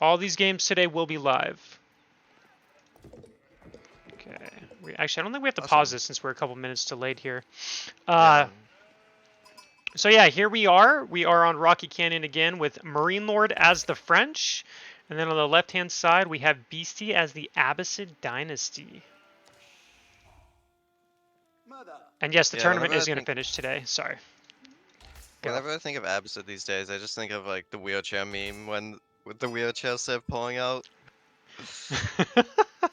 All these games today will be live. Okay. Actually, I don't think we have to pause this since we're a couple minutes delayed here. Yeah. So yeah, here we are. We are on Rocky Canyon again with Marinelord as the French. And then on the left-hand side, we have Beasty as the Abbasid Dynasty. And yes, the tournament is going to finish today. Sorry. Whenever I think of Abbasid these days, I just think of like the wheelchair meme when with the wheelchair set pulling out.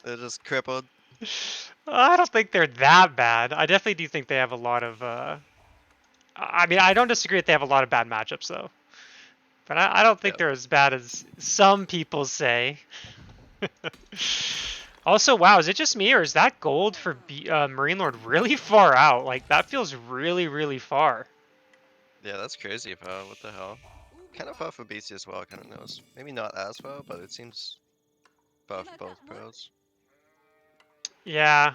They're just crippled. I don't think they're that bad. I definitely do think they have a lot of. I mean, I don't disagree that they have a lot of bad matchups though, but I don't think they're as bad as some people say. Also, wow, is it just me or is that gold for Marinelord really far out? Like that feels really, really far. Yeah, that's crazy, bro. What the hell? Kind of far for Beasty as well, kind of knows. Maybe not as far, but it seems far for both pros. Yeah,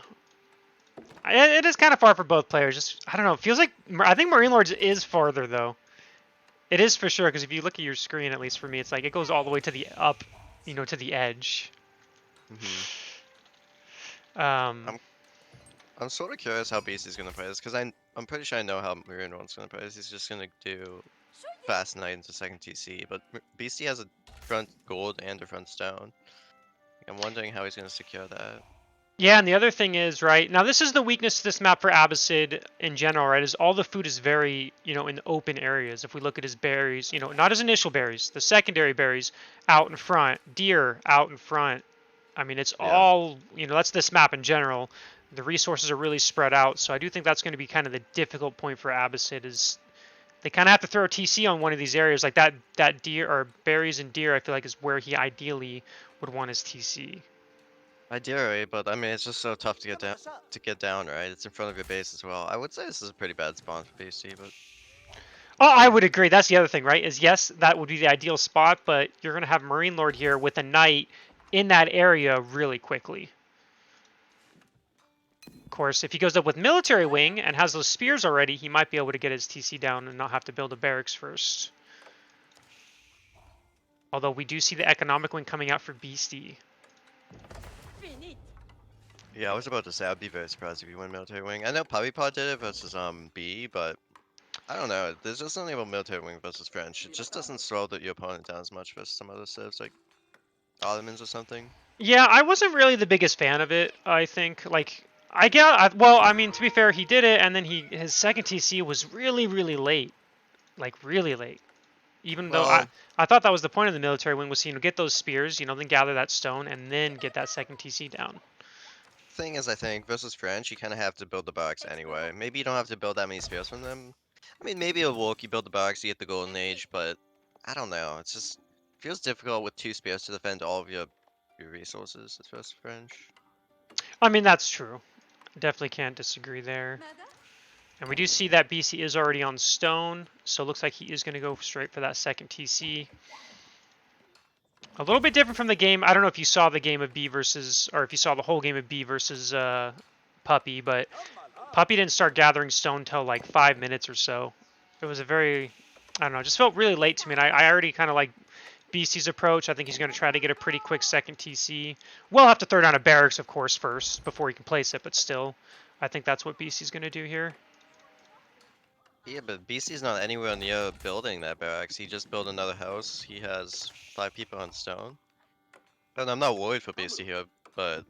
it is kind of far for both players. Just I don't know. It feels like I think Marinelord's is farther though. It is for sure because if you look at your screen, at least for me, it's like it goes all the way to the up, you know, to the edge. I'm sort of curious how Beasty's gonna play this because I'm pretty sure I know how Marinelord's gonna play this. He's just gonna do fast knight into second TC, but Beasty has a front gold and a front stone. I'm wondering how he's gonna secure that. Yeah, and the other thing is, right, now this is the weakness to this map for Abbasid in general, right, is all the food is very, you know, in open areas. If we look at his berries, you know, not his initial berries, the secondary berries out in front, deer out in front. I mean, it's all, you know, that's this map in general. The resources are really spread out, so I do think that's going to be kind of the difficult point for Abbasid is they kind of have to throw a TC on one of these areas, like that deer, or berries and deer, I feel like is where he ideally would want his TC. Ideally, but I mean, it's just so tough to get down, right? It's in front of your base as well. I would say this is a pretty bad spawn for BC, but oh, I would agree. That's the other thing, right? Is yes, that would be the ideal spot, but you're going to have Marinelord here with a knight in that area really quickly. Of course, if he goes up with military wing and has those spears already, he might be able to get his TC down and not have to build a barracks first. Although we do see the economic wing coming out for Beasty. yeah, I was about to say I'd be very surprised if you win military wing. I know Puppy Pod did it versus B, but I don't know. There's just something about military wing versus French. It just doesn't slow your opponent down as much versus some other civs like Ottomans or something. Yeah, I wasn't really the biggest fan of it. I think like well, I mean to be fair, he did it, and then his second TC was really really late, like really late. Even though I thought that was the point of the military wing was, you know, get those spears, you know, then gather that stone and then get that second TC down. Thing is, I think versus French, you kind of have to build the barracks anyway. Maybe you don't have to build that many spears from them. I mean, maybe it'll work. You build the barracks, you get the golden age, but I don't know. It's just feels difficult with 2 spears to defend all of your resources as versus French. I mean, that's true. Definitely can't disagree there. And we do see that BC is already on stone, so it looks like he is going to go straight for that second TC. A little bit different from the game. I don't know if you saw the game of B versus, or if you saw the whole game of B versus Puppy, but Puppy didn't start gathering stone till like 5 minutes or so. It was a very, I don't know, just felt really late to me. And I already kind of like Beasty's approach. I think he's going to try to get a pretty quick second TC. We'll have to throw down a barracks, of course, first before he can place it, but still, I think that's what Beasty's going to do here. Yeah, but BC's not anywhere near building that barracks. He just built another house. He has 5 people on stone. And I'm not worried for BC here, but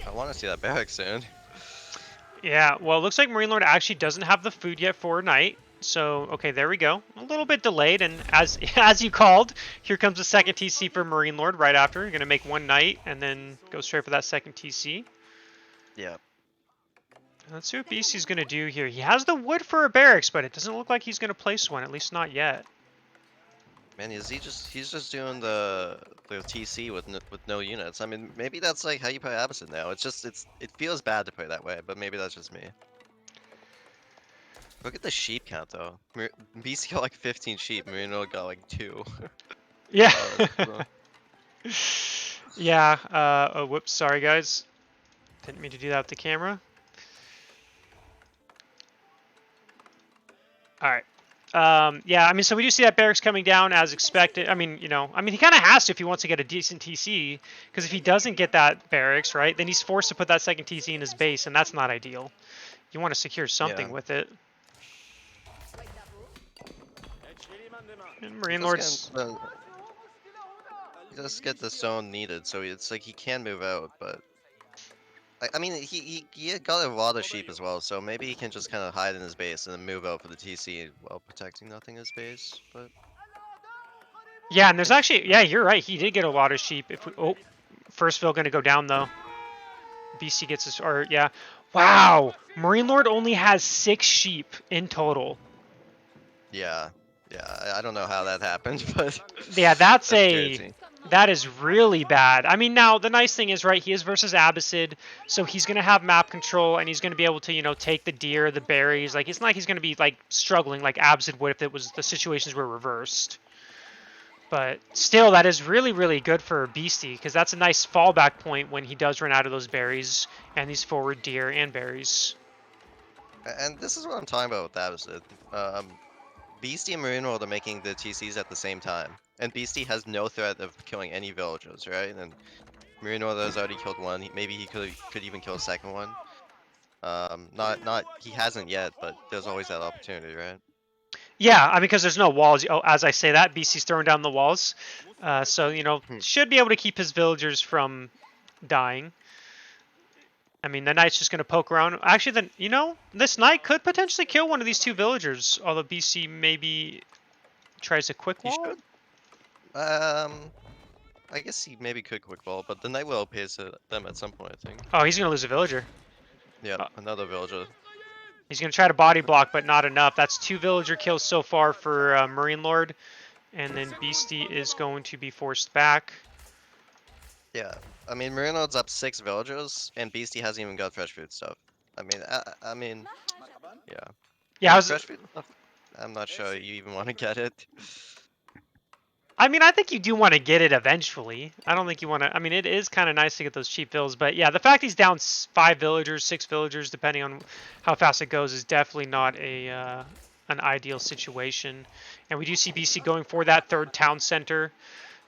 I want to see that barracks soon. Yeah, well, it looks like Marinelord actually doesn't have the food yet for night. So, okay, there we go. A little bit delayed, and as you called, here comes the second TC for Marinelord right after. You're going to make one night and then go straight for that second TC. Yeah. Let's see what Beasty's going to do here. He has the wood for a barracks, but it doesn't look like he's going to place one, at least not yet. Man, he's just doing the TC with no units. I mean, maybe that's like how you play Abbasid now. It feels bad to play that way, but maybe that's just me. Look at the sheep count though. BC got like 15 sheep. Marino got like 2. Yeah. Yeah. Oh, whoops. Sorry, guys. Didn't mean to do that with the camera. All right. Yeah, I mean, so we do see that barracks coming down as expected. I mean, he kind of has to if he wants to get a decent TC, because if he doesn't get that barracks, right, then he's forced to put that second TC in his base, and that's not ideal. You want to secure something Yeah. with it. And Marine Just get Lord's. the zone needed, so it's like he can move out, but I mean he got a lot of sheep as well, so maybe he can just kind of hide in his base and then move out for the TC while protecting nothing in his base. But Yeah, and there's actually, yeah, you're right. He did get a lot of sheep. If we, oh, first fill going to go down though. BC gets his, or yeah. Wow, Marine Lord only has 6 sheep in total. yeah, I don't know how that happened, but Yeah, that's crazy. that is really bad. I mean, now the nice thing is, right, he is versus Abbasid, so he's gonna have map control and he's gonna be able to, take the deer, the berries. Like, it's not like he's gonna be like struggling like Abbasid would if it was the situations were reversed. But still, that is really, really good for Beasty, because that's a nice fallback point when he does run out of those berries and these forward deer and berries. And this is what I'm talking about with that was it. Beasty and Marinelord are making the TCs at the same time, and Beasty has no threat of killing any villagers, right? And Marinelord has already killed one. Maybe he could even kill a second one. Not he hasn't yet, but there's always that opportunity, right? Yeah, I mean, because there's no walls. Oh, as I say that, BC's throwing down the walls. So, Hmm. should be able to keep his villagers from dying. I mean, the knight's just going to poke around. Actually, then, this knight could potentially kill one of these 2 villagers, although BC maybe tries a quick He wall. should. Um, I guess he maybe could quick ball, but the Night will outpace them at some point, I think. Oh, he's going to lose a villager. Yep, Uh, another villager. he's going to try to body block, but not enough. That's 2 villager kills so far for Marine Lord. And then Beastie is going to be forced back. Yeah, I mean Marino's up 6 villagers, and Beastie hasn't even got fresh food stuff. I mean, yeah. Yeah, Fresh food stuff. I'm not sure you even want to get it. I mean, I think you do want to get it eventually. I don't think you want to. I mean, it is kind of nice to get those cheap fills, but yeah, the fact he's down 5 villagers, 6 villagers, depending on how fast it goes, is definitely not an ideal situation. And we do see BC going for that 3rd town center.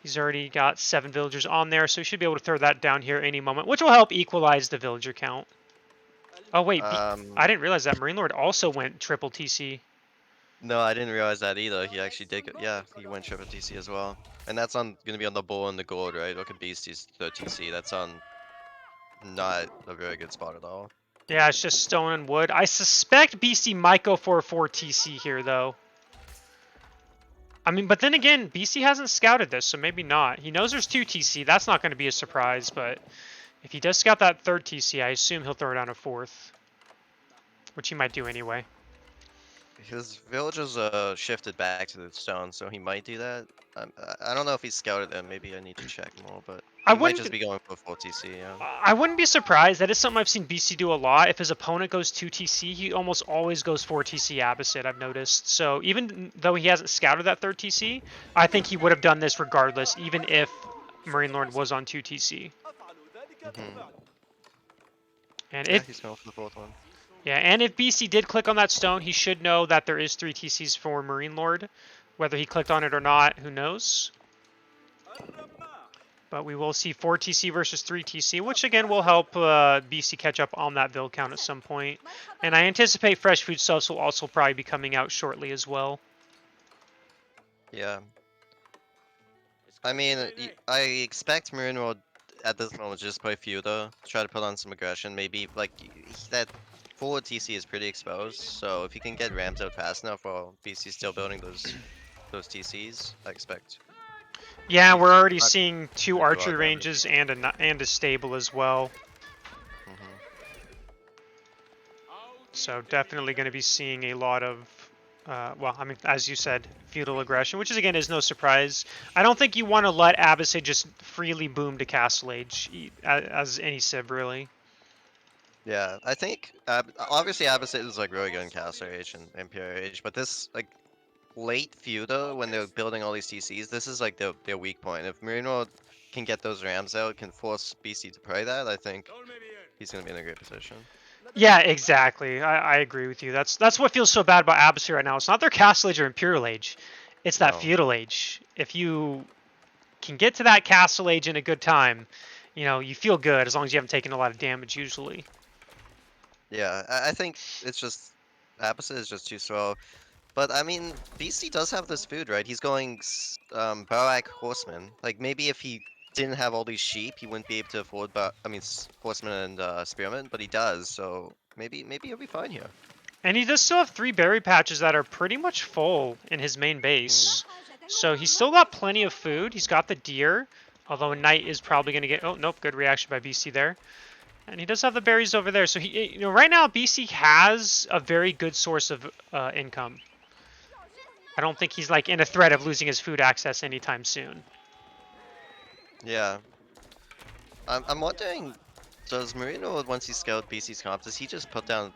He's already got 7 villagers on there, so he should be able to throw that down here any moment, which will help equalize the villager count. Oh wait, I Um, didn't realize that Marine Lord also went triple TC. no, I didn't realize that either. He actually did. Yeah, he went triple TC as well, and that's gonna be on the bull and the gold, right? Look at Beastie's 13C. That's on not a very good spot at all. Yeah, it's just stone and wood. I suspect BC might go for a 4 TC here, though. I mean, but then again, BC hasn't scouted this, so maybe not. He knows there's 2 TC. That's not going to be a surprise, but if he does scout that 3rd TC, I assume he'll throw down a 4th, which he might do anyway. His villagers shifted back to the stone, so he might do that. I don't know if he scouted them. Maybe I need to check more, but I he might just wouldn't be going for full TC. Yeah. I wouldn't be surprised. That is something I've seen BC do a lot. If his opponent goes 2 TC, he almost always goes 4 TC Abbasid, I've noticed. So even though he hasn't scouted that 3rd TC, I think he would have done this regardless, even if Marine Lord was on 2 TC. Hmm. And Yeah, if he's going for the fourth one. Yeah, and if BC did click on that stone, he should know that there is 3 TCs for Marine Lord. Whether he clicked on it or not, who knows? But we will see 4 TC versus 3 TC, which again will help BC catch up on that build count at some point. And I anticipate fresh food stuffs will also probably be coming out shortly as well. Yeah. I mean, I expect Marinelord at this moment to just play Feuda, try to put on some aggression. Maybe like that forward TC is pretty exposed, so if he can get Rams out fast enough while BC's still building those TCs, I expect Yeah, we're he's already not seeing 2 gonna do a lot archery of damage. ranges and a stable as well. Hmm. So definitely going to be seeing a lot of, well, I mean, as you said, feudal aggression, which is again is no surprise. I don't think you want to let Abbasid just freely boom to Castle Age, as any civ really. Yeah, I think obviously Abbasid is like really good in Castle Age and Imperial Age, but this like late Feuda when they're building all these TCs, this is like their weak point. If Marino can get those Rams out, can force BC to play that, I think he's gonna be in a great position. Yeah, exactly. I agree with you. That's what feels so bad about Abbacy right now. It's not their Castle Age or Imperial Age. It's that No. Feudal Age. If you can get to that Castle Age in a good time, you know, you feel good as long as you haven't taken a lot of damage usually. Yeah, I think it's just Apposite is just too slow. But I mean, Beastie does have this food, right? He's going Barak Horseman. Like maybe if he didn't have all these sheep, he wouldn't be able to afford Horseman and Spearman, but he does, so maybe he'll be fine here. And he does still have 3 berry patches that are pretty much full in his main Hmm. base. So he's still got plenty of food. He's got the deer, although a knight is probably going to get... Oh, nope, good reaction by BC there. And he does have the berries over there. So he, you know, right now BC has a very good source of income. I don't think he's like in a threat of losing his food access anytime soon. Yeah. I'm wondering, does Marino, once he scaled BC's comp, does he just put down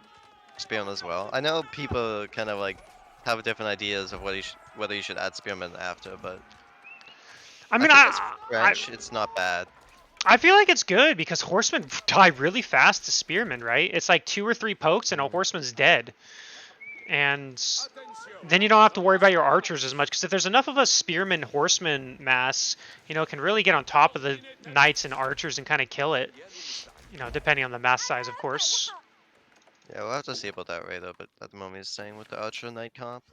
Spearman as well? I know people kind of like have different ideas of what whether he should add Spearman after, but I I mean, think as French, it's not bad. I feel like it's good because horsemen die really fast to spearmen, right? It's like 2 or 3 pokes and a Mhm. horseman's dead. And then you don't have to worry about your archers as much because if there's enough of a spearman horseman mass, you know, it can really get on top of the knights and archers and kind of kill it. You know, depending on the mass size, of course. Yeah, we'll have to see about that later, but at the moment he's staying with the Ultra Knight comp.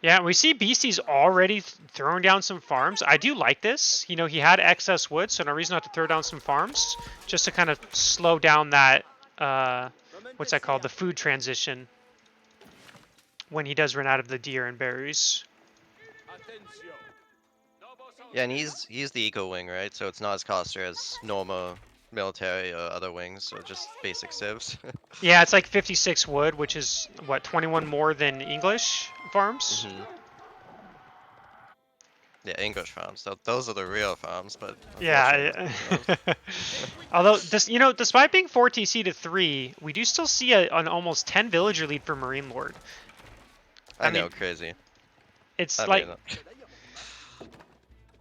Yeah, we see Beastie's already throwing down some farms. I do like this. You know, he had excess wood, so no reason not to throw down some farms just to kind of slow down that, what's that called? The food transition when he does run out of the deer and berries. Yeah, and he's the eco wing, right? So it's not as costly as normal military or other wings, so just basic civs. Yeah, it's like 56 wood, which is, what, 21 more than English farms? Hmm. Yeah, English farms. Those are the real farms, but unfortunately, Yeah. not those. Although, this, you know, despite being 4 TC to 3, we do still see an almost 10 villager lead for Marinelord. I I mean, know, crazy. it's I like... mean,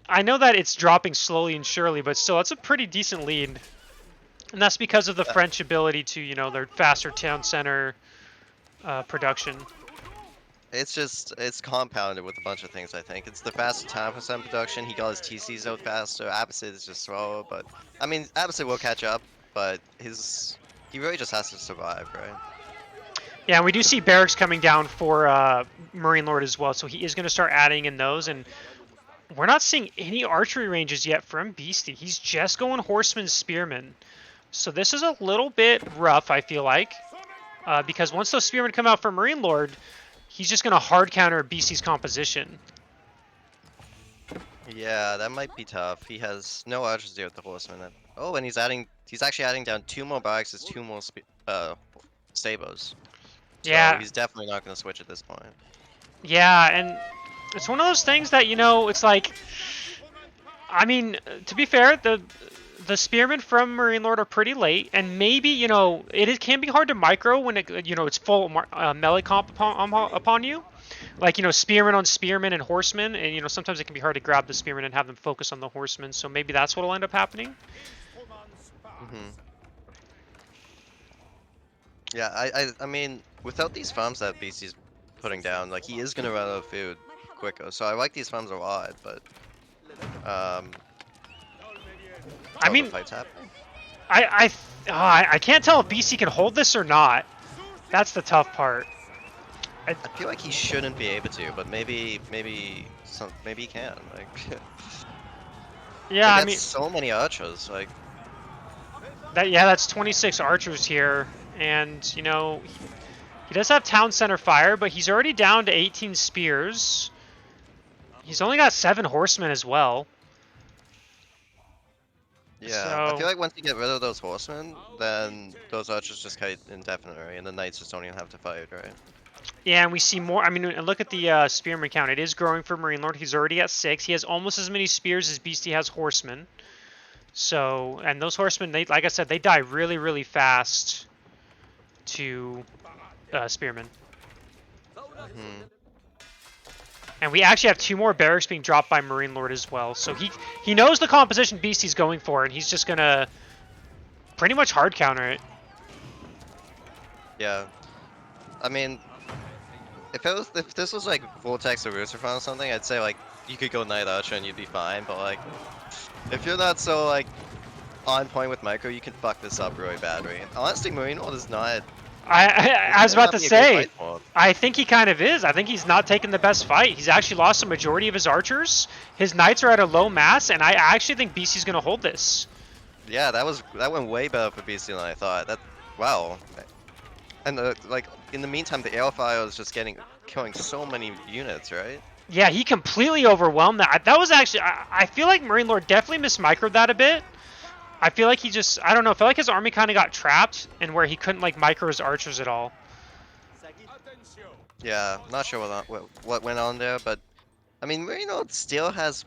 I know that it's dropping slowly and surely, but still, it's a pretty decent lead. And that's because of the uh, French ability to, you know, their faster town center production. it's compounded with a bunch of things. I think it's the faster time percent production. He got his TCs out faster. Abbasid is just slower, but I mean, Abbasid will catch up, but he really just has to survive, right? Yeah, and we do see barracks coming down for Marinelord as well, so he is going to start adding in those. And we're not seeing any archery ranges yet from Beastie. He's just going horseman, spearman. So this is a little bit rough, I feel like, because once those spearmen come out for Marinelord, he's just going to hard counter Beastie's composition. Yeah, that might be tough. He has no archers there with the horseman. Oh, and he's actually adding down 2 more barracks, 2 more stables. So Yeah, he's definitely not going to switch at this point. yeah, and it's one of those things that, you know, it's like, I mean, to be fair, the spearmen from Marinelord are pretty late, and maybe, you know, it can be hard to micro when it, you know, it's full melee comp upon you. Like, you know, spearmen on spearmen and horsemen, and, you know, sometimes it can be hard to grab the spearmen and have them focus on the horsemen, so maybe that's what'll end up happening. Hmm. Yeah, I mean, without these farms that BC's putting down, like he is gonna run out of food quicker. So I like these farms a lot, but um, I oh, the mean, fight's happening. I can't tell if BC can hold this or not. That's the tough part. I feel like he shouldn't be able to, but maybe he can. Like, Yeah, like I that's mean, so many archers. Like, that's 26 archers here, and, you know, he does have town center fire, but he's already down to 18 spears. He's only got 7 horsemen as well. yeah, I So, feel like once you get rid of those horsemen, then those archers just kite indefinitely, and the knights just don't even have to fight, right? yeah, and we see more. I mean, look at the spearman count. It is growing for Marinelord. He's already at 6. He has almost as many spears as Beastie has horsemen. So, and those horsemen, they, like I said, they die really, really fast to spearmen. Hmm. And we actually have 2 more barracks being dropped by Marinelord as well. So he knows the composition Beastie's going for, and he's just gonna pretty much hard counter it. Yeah. I mean, if this was like Vortex or Rusifon or something, I'd say like you could go Night Archer and you'd be fine. But like, if you're not so like on point with micro, you can fuck this up really badly. And honestly, Marinelord is not. This I was might about not to be a good say, fight for him. I think he kind of is. I think he's not taking the best fight. He's actually lost a majority of his archers. His knights are at a low mass, and I actually think BC's going to hold this. Yeah, that went way better for Beasty than I thought. That wow. And like in the meantime, the Airfire is just killing so many units, right? Yeah, he completely overwhelmed that. That was actually, I feel like Marinelord definitely mismicroed that a bit. I feel like he just, I don't know, I feel like his army kind of got trapped and where he couldn't like micro his archers at all. Yeah, not sure what went on there, but I mean, Marino still has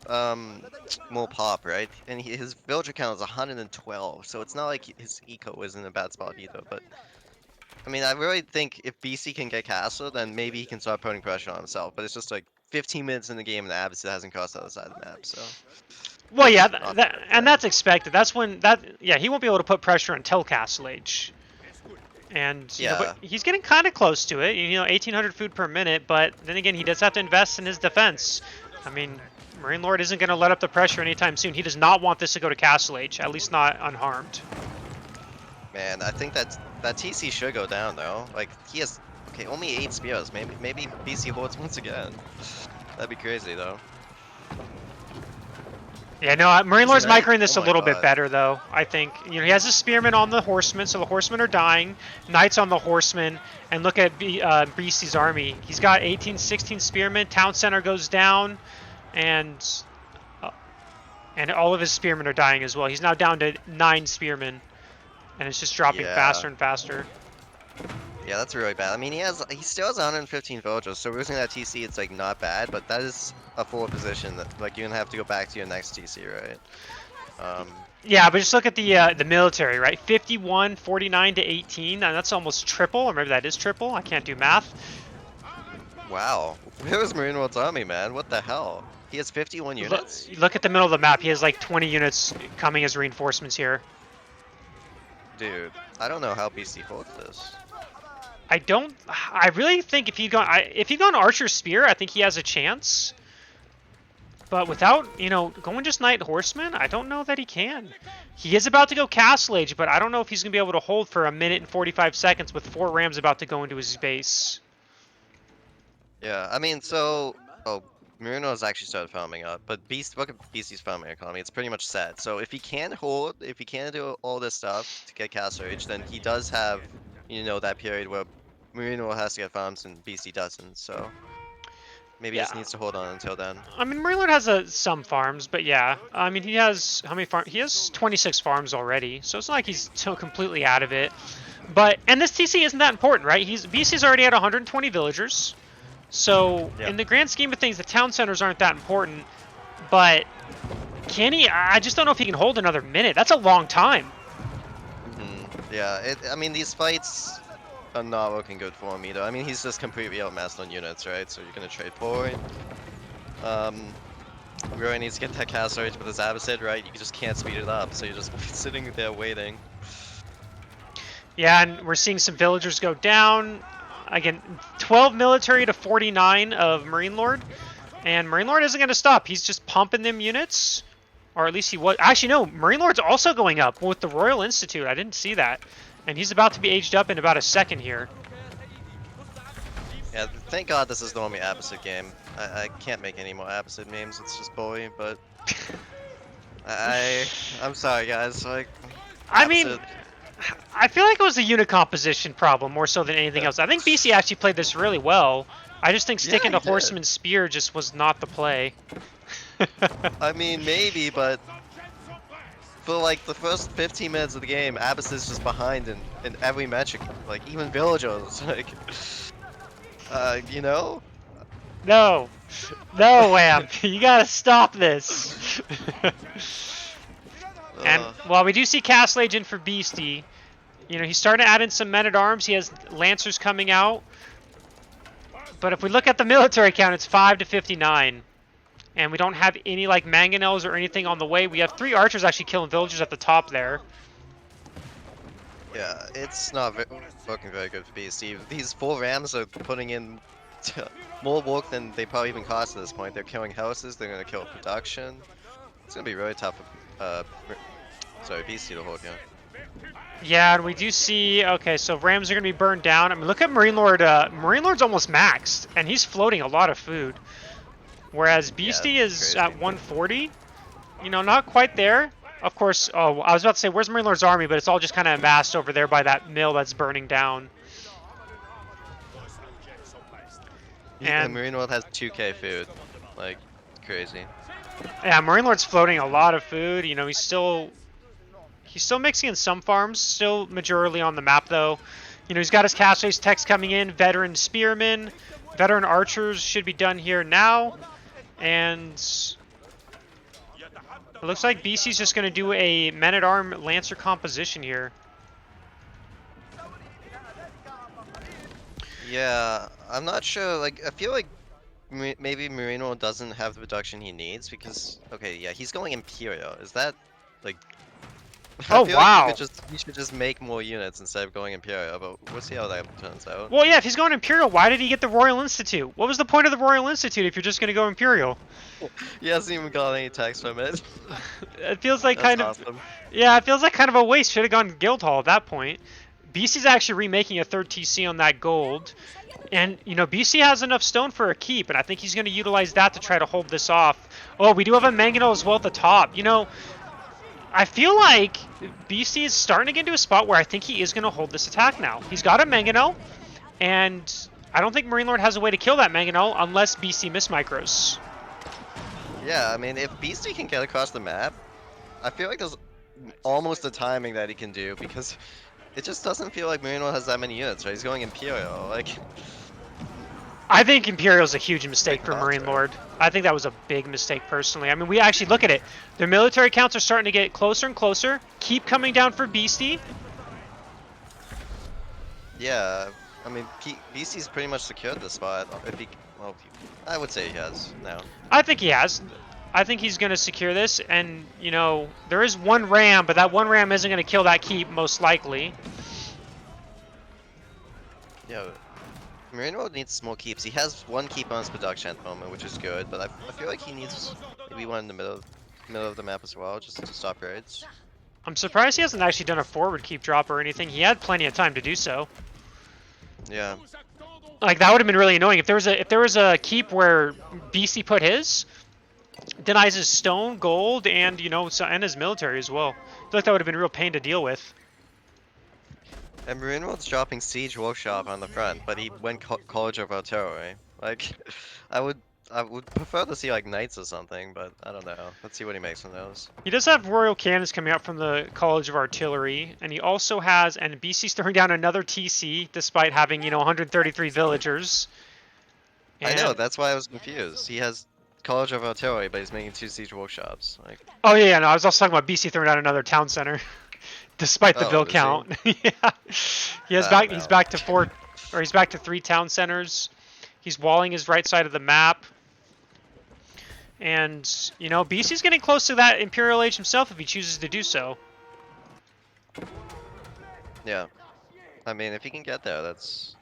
more pop, right? And his villager count is 112, so it's not like his eco is in a bad spot either. But I mean, I really think if BC can get castle, then maybe he can start putting pressure on himself. But it's just like 15 minutes in the game, and the Abyss hasn't crossed the other side of the map, so Well, yeah, not the best and way. that's expected. That's when yeah, he won't be able to put pressure until Castle Age. And you know, but Yeah, he's getting kind of close to it. You know, 1,800 food per minute. But then again, he does have to invest in his defense. I mean, Marinelord isn't going to let up the pressure anytime soon. He does not want this to go to Castle Age, at least not unharmed. man, I think that TC should go down though. Like he has okay, only 8 spears. Maybe BC holds once again. That'd be crazy though. Yeah, no, He's Marinelord's right. microing Oh this a my little bit god. better, though. I think, you know, he has a spearman on the horsemen, so the horsemen are dying. Knights on the horsemen, and look at Beasty's army. He's got 18, 16 spearmen. Town center goes down, and all of his spearmen are dying as well. He's now down to 9 spearmen, and it's just dropping Yeah. faster and faster. Yeah, that's really bad. I mean, he still has 115 villagers, so losing that TC, it's like not bad, but that is a forward position that like you're gonna have to go back to your next TC, right? Um, Yeah, but just look at the military, right? 51, 49 to 18, and that's almost triple, or maybe that is triple. I can't do math. wow, where was Marinelord's army, man? What the hell? He has 51 units? Look at the middle of the map. He has like 20 units coming as reinforcements here. Dude, I don't know how BC holds this. I really think if he'd gone Archer Spear, I think he has a chance. But without, you know, going just Knight Horseman, I don't know that he can. He is about to go Castle Age, but I don't know if he's going to be able to hold for a minute and 45 seconds with 4 Rams about to go into his base. Yeah, I mean, so oh, Marino's actually started farming up, but look at BC's farming economy. It's pretty much set. So if he can hold, if he can do all this stuff to get Castle Age, then he does have, you know, that period where Marino has to get farms and BC doesn't. So maybe he Yeah. just needs to hold on until then. I mean, Marinelord has some farms, but yeah. I mean, he has, how many farms? He has 26 farms already, so it's not like he's so completely out of it. But, and this TC isn't that important, right? BC's already at 120 villagers. So, Yeah. in the grand scheme of things, the town centers aren't that important. But, can he? I just don't know if he can hold another minute. That's a long time. Yeah, I mean, these fights are not looking good for him either. I mean, he's just completely outmassed on units, right? So you're gonna trade point. Really needs to get that Castle Age with his Abbasid, right? You just can't speed it up, so you're just sitting there waiting. Yeah, and we're seeing some villagers go down. Again, 12 military to 49 of Marinelord. And Marinelord isn't going to stop. He's just pumping them units. Or at least he was. Actually, no. Marinelord's also going up with the Royal Institute. I didn't see that. And he's about to be aged up in about a second here. Yeah, thank God this is the only Abbasid game. I can't make any more Abbasid memes. It's just bully, but I'm sorry, guys. Like, I mean, Abbasid, I feel like it was a unit composition problem more so than anything else. I think BC actually played this really well. I just think sticking yeah, to he did. Horseman Spear just was not the play. I mean, maybe, but for like the first 15 minutes of the game, Abyss is just behind in every metric, like even villagers, like, you know? No. No, Wham. You gotta stop this. And, well, we do see Castle Age in for Beasty. You know, he's starting to add in some men-at-arms. He has Lancers coming out. But if we look at the military count, it's 5 to 59. And we don't have any, like, mangonels or anything on the way. We have 3 archers actually killing villagers at the top there. Yeah, it's not looking very good for Beasty. These 4 Rams are putting in more work than they probably even cost at this point. They're killing houses, they're gonna kill production. It's gonna be really tough for, sorry, Beasty to hold here. Yeah, and we do see, okay, so Rams are going to be burned down. I mean, look at Marinelord. Marinelord's almost maxed, and he's floating a lot of food. Whereas Yeah, Beasty it's is at crazy. 140. You know, not quite there. Of course, oh, I was about to say, where's Marinelord's army? But it's all just kind of amassed over there by that mill that's burning down. And And, Marinelord has 2k food. Like, crazy. yeah, Marinelord's floating a lot of food. You know, he's still mixing in some farms, still majorly on the map though. You know, he's got his cash race techs coming in, veteran spearmen, veteran archers should be done here now, and it looks like BC's just going to do a men-at-arm lancer composition here. Yeah, I'm not sure. Like, I feel like maybe Marino doesn't have the production he needs because, okay, yeah, he's going Imperial. Is that, like, I Oh feel like wow. he should just make more units instead of going Imperial, but we'll see how that turns out. Well, yeah, if he's going Imperial, why did he get the Royal Institute? What was the point of the Royal Institute if you're just going to go Imperial? He hasn't even got any text from it. It feels like That's kind of, awesome. yeah, it feels like kind of a waste. Should have gone Guildhall at that point. BC's actually remaking a third TC on that gold. And, you know, BC has enough stone for a keep, and I think he's going to utilize that to try to hold this off. Oh, we do have a Mangonel as well at the top. You know, I feel like BC is starting to get into a spot where I think he is going to hold this attack now. He's got a Mangonel, and I don't think Marinelord has a way to kill that Mangonel unless BC mismicros. Yeah, I mean, if Beasty can get across the map, I feel like there's almost a timing that he can do because it just doesn't feel like Marino has that many units, right? He's going Imperial, like, I think Imperial's a huge mistake big for counter. Marinelord. I think that was a big mistake personally. I mean, we actually look at it. Their military counts are starting to get closer and closer. Keep coming down for Beasty. Yeah, I mean, Beasty's pretty much secured the spot. If he, well, I would say he has now. I think he has. I think he's going to secure this. And, you know, there is one ram, but that one ram isn't going to kill that keep, most likely. Yeah, Marino needs more keeps. He has 1 keep on his production at the moment, which is good, but I feel like he needs maybe one in the middle of the map as well, just to stop raids. I'm surprised he hasn't actually done a forward keep drop or anything. He had plenty of time to do so. Yeah. Like, that would have been really annoying. If there was a keep where BC put his, denies his stone, gold, and, you know, and his military as well. I feel like that would have been a real pain to deal with. And Marino's dropping Siege Workshop on the front, but he went College of Artillery. Like, I would prefer to see like Knights or something, but I don't know. Let's see what he makes from those. He does have Royal Cannons coming out from the College of Artillery, and he also has, and BC's throwing down another TC, despite having, you know, 133 villagers. I And, know, that's why I was confused. He has College of Artillery, but he's making 2 Siege Workshops. Like, oh yeah, no, I was also talking about BC throwing down another town center, despite the oh, bill is he? count. Yeah, I don't he's know. back to 4, or he's back to 3 town centers. He's walling his right side of the map. And, you know, BC's getting close to that Imperial Age himself if he chooses to do so. Yeah. I mean, if he can get there, that's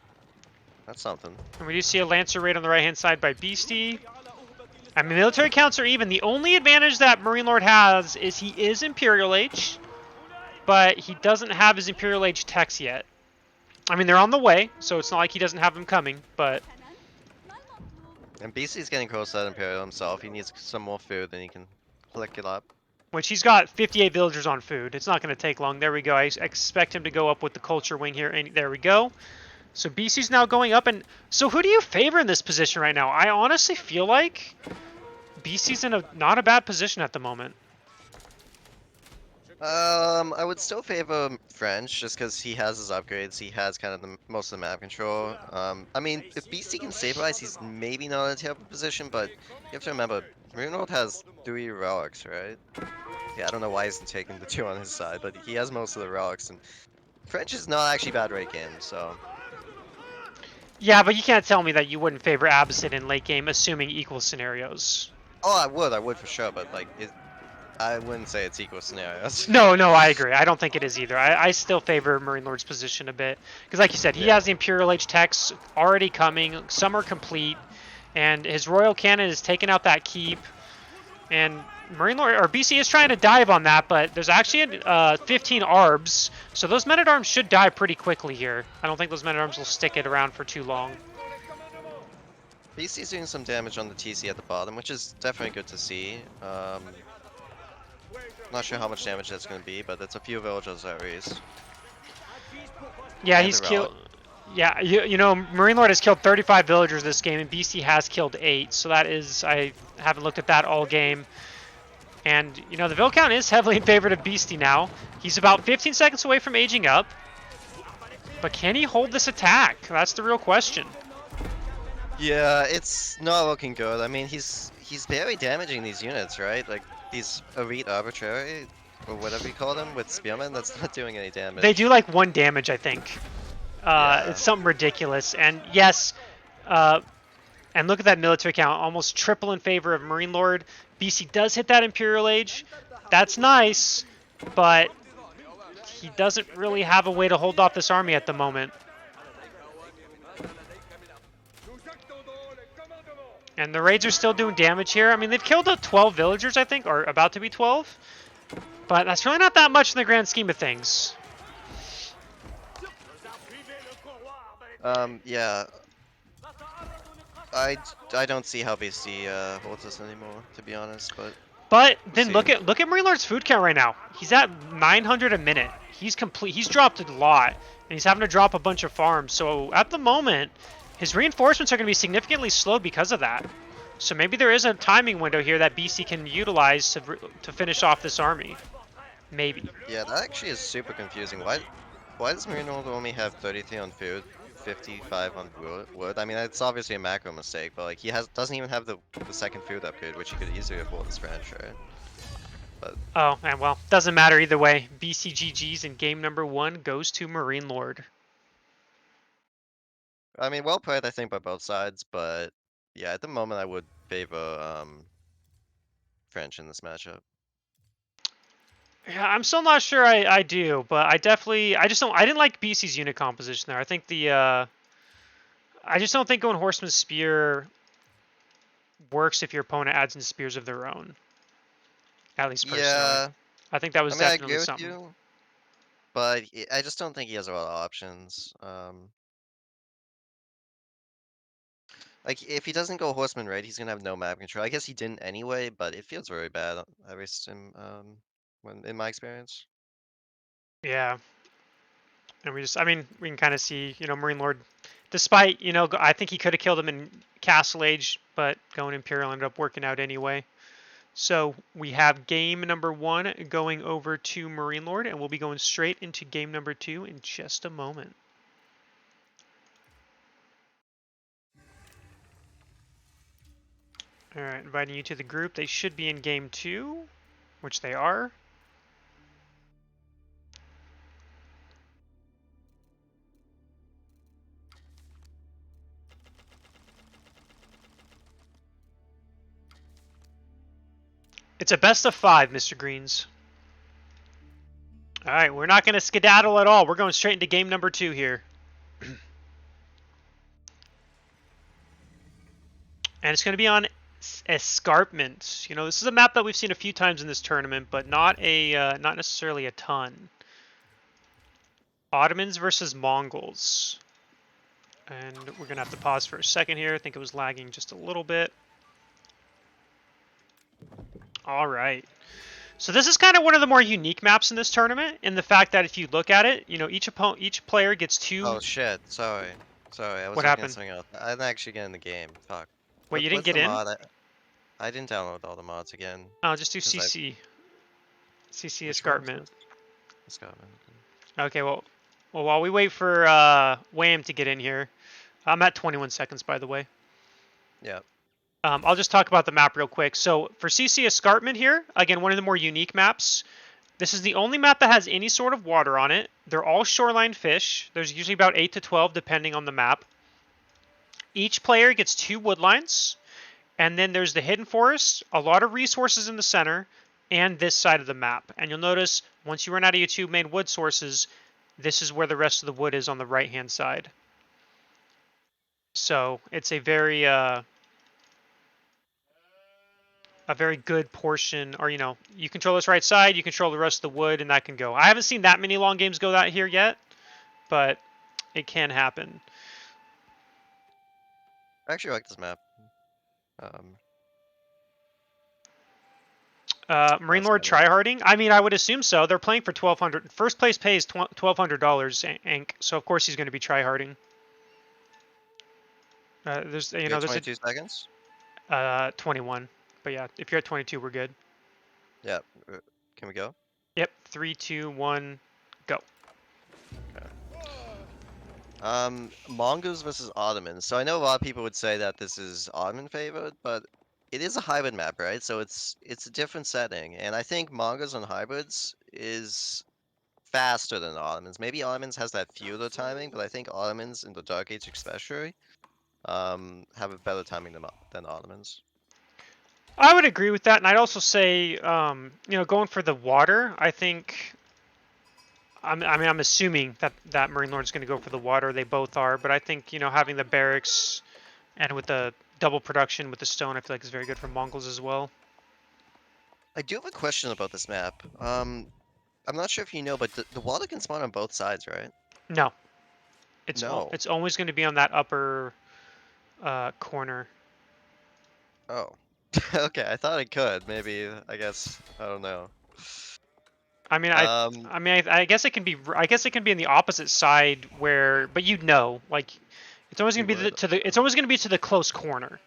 something. And we do see a Lancer raid on the right-hand side by Beasty. I mean, military counts are even. The only advantage that Marinelord has is he is Imperial Age, but he doesn't have his Imperial Age techs yet. I mean, they're on the way, so it's not like he doesn't have them coming, but... And BC's getting close to that Imperial himself. He needs some more food, then he can flick it up. Which he's got 58 villagers on food. It's not going to take long. There we go. I expect him to go up with the culture wing here, and there we go. So BC's now going up, and so who do you favor in this position right now? I honestly feel like BC's in a not a bad position at the moment. I would still favor French just because he has his upgrades. He has kind of most of the map control. I mean, if BC can stabilize, he's maybe not in a terrible position, but you have to remember, Marinelord has 3 relics, right? Yeah, I don't know why he's taking the 2 on his side, but he has most of the relics, and French is not actually bad rate game, so... Yeah, but you can't tell me that you wouldn't favor Abbasid in late game, assuming equal scenarios. Oh, I would for sure, but like, I wouldn't say it's equal scenarios. No, no, I agree. I don't think it is either. I still favor Marinelord's position a bit. Because like you said, he Yeah. has the Imperial Age techs already coming. Some are complete. And his Royal Cannon is taking out that keep. And Marinelord, or BC is trying to dive on that, but there's actually 15 ARBs. So those Men-at-Arms should die pretty quickly here. I don't think those Men-at-Arms will stick it around for too long. Beasty's doing some damage on the TC at the bottom, which is definitely good to see. Not sure how much damage that's going to be, but it's a few villagers at least. Yeah, And he's the relic. killed. Yeah, you know, Marinelord has killed 35 villagers this game, and BC has killed 8. So that is, I haven't looked at that all game. And, you know, the vill count is heavily in favor of Beasty now. He's about 15 seconds away from aging up. But can he hold this attack? That's the real question. Yeah, it's not looking good. I mean, he's barely damaging these units, right? Like these elite arbitrary or whatever you call them with spearmen. That's not doing any damage. They do like 1 damage, I think. Yeah. It's something ridiculous. And yes, and look at that military count, almost triple in favor of Marinelord. BC does hit that Imperial Age. That's nice, but he doesn't really have a way to hold off this army at the moment. And the raids are still doing damage here. I mean, they've killed 12 villagers, I think, or about to be 12. But that's really not that much in the grand scheme of things. Yeah. I don't see how Beasty holds this anymore, to be honest. But then look at Marinelord's food count right now. He's at 900 a minute. He's complete. He's dropped a lot, and he's having to drop a bunch of farms. So at the moment, his reinforcements are going to be significantly slow because of that. So maybe there is a timing window here that BC can utilize to finish off this army. Maybe. Yeah, that actually is super confusing. Why does Marinelord only have 33 on food, 55 on wood? I mean, it's obviously a macro mistake, but like doesn't even have the second food upgrade, which he could easily afford as French, right? But oh, and well, doesn't matter either way. BCGG's in game number 1 goes to Marinelord. I mean, well played, I think, by both sides, but yeah, at the moment I would favor French in this matchup. Yeah, I'm still not sure I do, but I didn't like BC's unit composition there. I think I just don't think going Horseman Spear works if your opponent adds in spears of their own. At least personally. Yeah, I think that was I mean, I definitely agree with something. you, but I just don't think he has a lot of options. Like, if he doesn't go Horseman right, he's gonna have no map control. I guess he didn't anyway, but it feels very bad, at least in my experience. Yeah. And I mean, we can kind of see, you know, Marinelord, despite, you know, I think he could have killed him in Castle Age, but going Imperial ended up working out anyway. So we have game number 1 going over to Marinelord, and we'll be going straight into game number 2 in just a moment. All right, inviting you to the group. They should be in game 2, which they are. It's a best of 5, Mr. Greens. All right, we're not going to skedaddle at all. We're going straight into game number 2 here. And it's going to be on Escarpment. You know, this is a map that we've seen a few times in this tournament, but not necessarily a ton. Ottomans versus Mongols. And we're going to have to pause for a second here. I think it was lagging just a little bit. All right. So this is kind of one of the more unique maps in this tournament, in the fact that if you look at it, you know, each player gets 2. Oh shit! Sorry, I was What looking happened? at something else. I didn't actually get in the game. Fuck. Wait, you didn't What's get the in? mod? I didn't download all the mods again. Oh, just do 'cause CC. CC Which one was Escarpment. this? Escarpment. Okay, well, while we wait for Wham to get in here, I'm at 21 seconds, by the way. Yeah. I'll just talk about the map real quick. So for CC Escarpment here, again, one of the more unique maps. This is the only map that has any sort of water on it. They're all shoreline fish. There's usually about 8 to 12 depending on the map. Each player gets 2 wood lines. And then there's the hidden forest, a lot of resources in the center, and this side of the map. And you'll notice once you run out of your two main wood sources, this is where the rest of the wood is on the right-hand side. So it's a very good portion, or you control this right side, you control the rest of the wood, and that can go. I haven't seen that many long games go that here yet, but it can happen. I actually like this map. Um, Marinelord tryharding? I mean, I would assume so. They're playing for 1,200. First place pays $1,200, Ank. So of course he's going to be tryharding. There's you have 22 seconds. 21, but yeah, if you're at 22, we're good. Yeah. Can we go? Yep. 3, 2, 1, go. Okay. Mongols versus Ottomans. So I know a lot of people would say that this is Ottoman favored, but it is a hybrid map, right? So it's a different setting, and I think Mongols and hybrids is faster than Ottomans. Maybe Ottomans has that feudal timing, but I think Ottomans in the Dark Age especially have a better timing than Ottomans. I would agree with that, and I'd also say, going for the water. I think. I'm assuming that Marinelord's going to go for the water. They both are, but I think having the barracks and with the double production with the stone, I feel like is very good for Mongols as well. I do have a question about this map. I'm not sure if you know, but the water can spawn on both sides, right? No, No. it's always going to be on that upper corner. Oh. Okay, I thought it could. Maybe, I guess, I don't know. I mean, Um, I guess it can be. I guess it can be in the opposite side where, but you'd know, like, it's always you going to be would. it's always going to be to the close corner,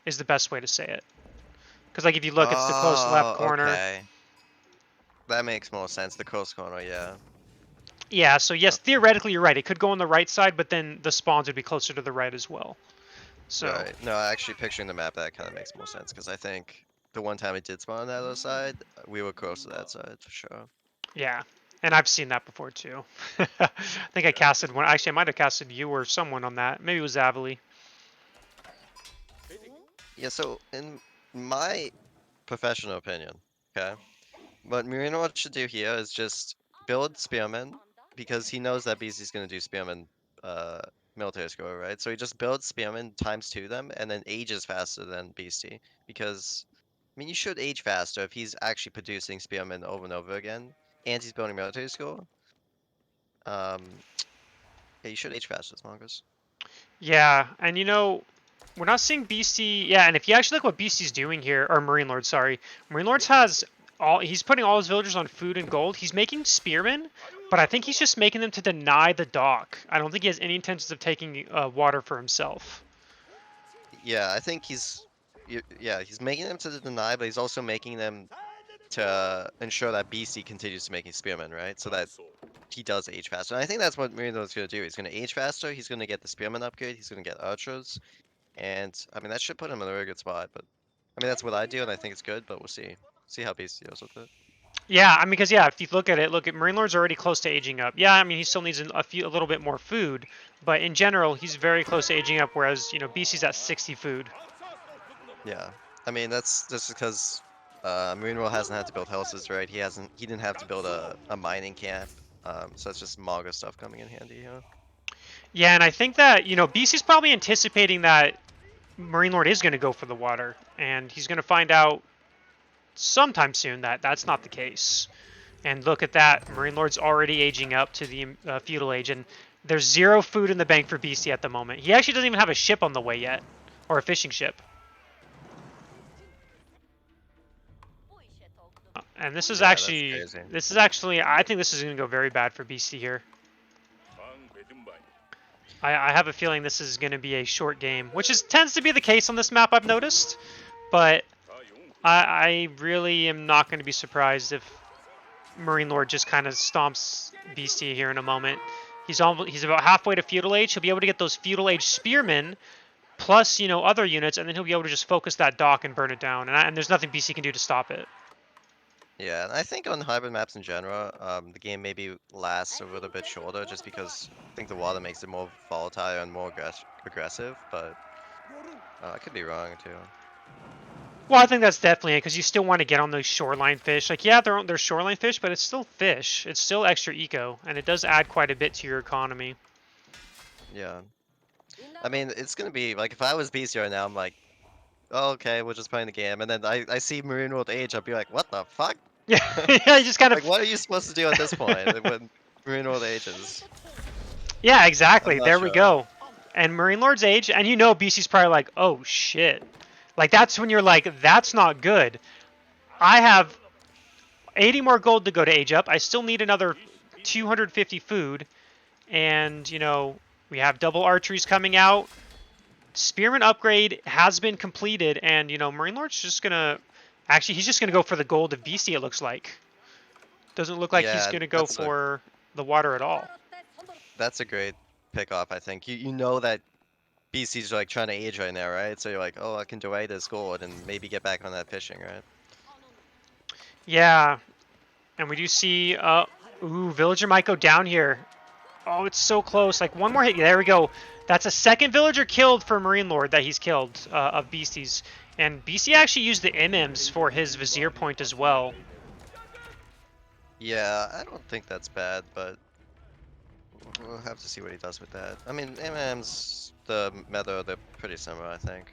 is the best way to say it. Because like if you look, it's the close left Oh, corner. okay. That makes more sense. The coast corner, yeah. Yeah. So yes, Okay. theoretically you're right. It could go on the right side, but then the spawns would be closer to the right as well. So Right. No, actually, picturing the map, that kind of makes more sense because I think the one time it did spawn on that other side, we were close to that side for sure. yeah, and I've seen that before too. I think I casted one. Actually, I might have casted you or someone on that. Maybe it was Zavali. Yeah. So, in my professional opinion, okay, what Marinelord should do here is just build Spearman because he knows that Beasty's going to do Spearman uh, military score, right? So he just builds Spearman times 2 them and then ages faster than Beasty because, I mean, you should age faster if he's actually producing Spearman over and over again and he's building military score. Um, yeah, you should age faster as Mongoose. Yeah, and we're not seeing Beastie. Yeah, and if you actually look what Beastie's doing here, or Marinelord, sorry, Marinelord's has all. He's putting all his villagers on food and gold. He's making spearmen, but I think he's just making them to deny the dock. I don't think he has any intentions of taking water for himself. Yeah, I think yeah, he's making them to the deny, but he's also making them to ensure that BC continues to making spearmen, right? So that he does age faster. And I think that's what Marino's going to do. He's going to age faster. He's going to get the spearman upgrade. He's going to get archers, and I mean that should put him in a very good spot. But I mean that's what I do, and I think it's good. But we'll see. See how BC deals with it. Yeah, I mean, because yeah, if you look at it, look at Marinelord's already close to aging up. Yeah, I mean, he still needs a little bit more food, but in general, he's very close to aging up. Whereas BC's at 60 food. Yeah, I mean that's just because Marino hasn't had to build houses, right? He didn't have to build a mining camp. So that's just Maga stuff coming in handy, you know? Yeah, and I think that BC's probably anticipating that Marinelord is going to go for the water, and he's going to find out sometime soon that that's not the case. And look at that, Marinelord's already aging up to the feudal age, and there's zero food in the bank for BC at the moment. He actually doesn't even have a ship on the way yet, or a fishing ship. And Yeah, that's crazy. I think this is going to go very bad for BC here. I have a feeling this is going to be a short game, which tends to be the case on this map, I've noticed. But I really am not going to be surprised if Marinelord just kind of stomps BC here in a moment. He's about halfway to feudal age. He'll be able to get those feudal age spearmen plus other units, and then he'll be able to just focus that dock and burn it down. And there's nothing BC can do to stop it. Yeah, and I think on hybrid maps in general, the game maybe lasts a little bit shorter just because I think the water makes it more volatile and more aggressive, but I could be wrong too. Well, I think that's definitely it, because you still want to get on those shoreline fish. Like, yeah, they're shoreline fish, but it's still fish. It's still extra eco, and it does add quite a bit to your economy. Yeah. I mean, it's gonna be like if I was Beasty right now, I'm like, oh, okay, we're just playing the game, and then I see Marinelord age, I'd be like, what the fuck? Yeah, yeah, you just kind Like, of. what are you supposed to do at this point when Marinelord ages? Yeah, I'm exactly. not There we sure. go. And Marinelord's age, and you know BC's probably like, oh shit. Like, that's when you're like, that's not good. I have 80 more gold to go to age up. I still need another 250 food. And, we have double archeries coming out. Spearman upgrade has been completed. And, Marinelord's just going to... Actually, he's just going to go for the gold of Beastie, it looks like. Doesn't look like he's Yeah, going to go for the water at all. that's a great pick off, I think. You know that BC's like trying to age right now, right? So you're like, oh, I can delay this gold and maybe get back on that fishing, right? Yeah. And we do see... Villager might go down here. Oh, it's so close. Like, one more hit. There we go. That's a second villager killed for Marinelord that he's killed of Beasties. And Beastie actually used the MMs for his Vizier point as well. Yeah, I don't think that's bad, but we'll have to see what he does with that. I mean, MM's the meta, they're pretty similar, I think.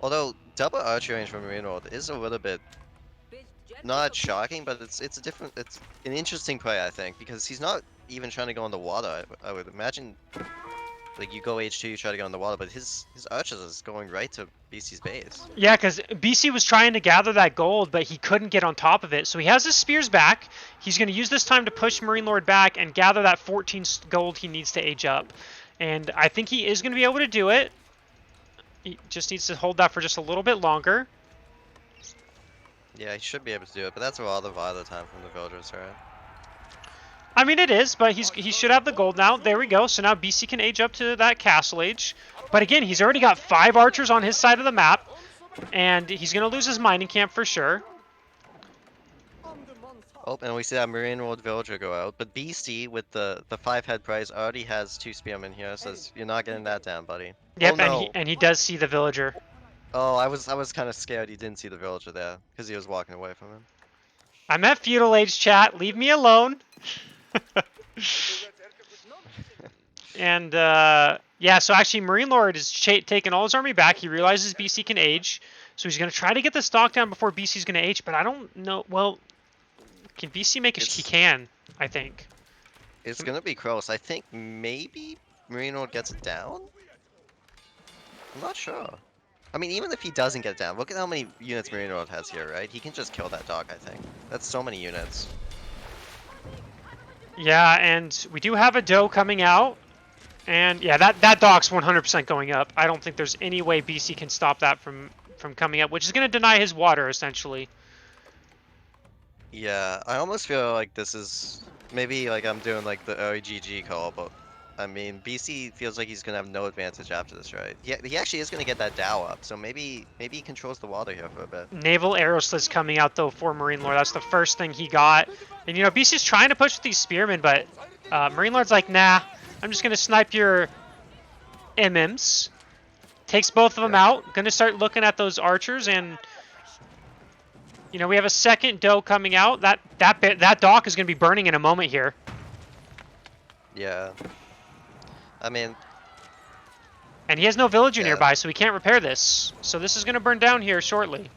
Although double archery range from Marinelord is a little bit not shocking, but it's an interesting play, I think, because he's not even trying to go in the water. I would imagine, like, you go H2, you try to go in the water, but his archers is going right to BC's base. Yeah, because BC was trying to gather that gold, but he couldn't get on top of it. So he has his spears back. He's going to use this time to push Marinelord back and gather that 14 gold he needs to age up. And I think he is going to be able to do it. He just needs to hold that for just a little bit longer. Yeah, he should be able to do it, but that's a lot of idle time from the villagers, right? I mean, it is, but he should have the gold now. There we go. So now BC can age up to that castle age. But again, he's already got 5 archers on his side of the map. And he's going to lose his mining camp for sure. Oh, and we see that Marinelord villager go out. But Beastie, with the 5 head price, already has 2 spearmen here, says, you're not getting that down, buddy. Yep, Oh, no. and he does see the villager. Oh, I was kind of scared he didn't see the villager there, because he was walking away from him. I'm at feudal age, chat. Leave me alone. And, yeah, so actually Marinelord is taking all his army back. He realizes BC can age. So he's going to try to get the stock down before BC's going to age. But I don't know. Well, can BC make a... He can, I think. It's going to be close. I think maybe Marinelord gets it down? I'm not sure. I mean, even if he doesn't get it down, look at how many units Marinelord has here, right? He can just kill that dog, I think. That's so many units. Yeah, and we do have a doe coming out. And, yeah, that doc's 100% going up. I don't think there's any way BC can stop that from coming up, which is going to deny his water, essentially. Yeah, I almost feel like this is... Maybe, like, I'm doing, like, the early GG call, but... I mean, BC feels like he's going to have no advantage after this, right? He actually is going to get that Dow up, so maybe he controls the water here for a bit. Naval arrow slits coming out, though, for Marinelord. That's the first thing he got. And, BC's trying to push with these spearmen, but Marinelord's like, nah, I'm just going to snipe your MMs. Takes both of them out. Going to start looking at those archers, and... we have a second doe coming out. That dock is going to be burning in a moment here. Yeah. I mean... And he has no villager nearby, so he can't repair this. So this is going to burn down here shortly.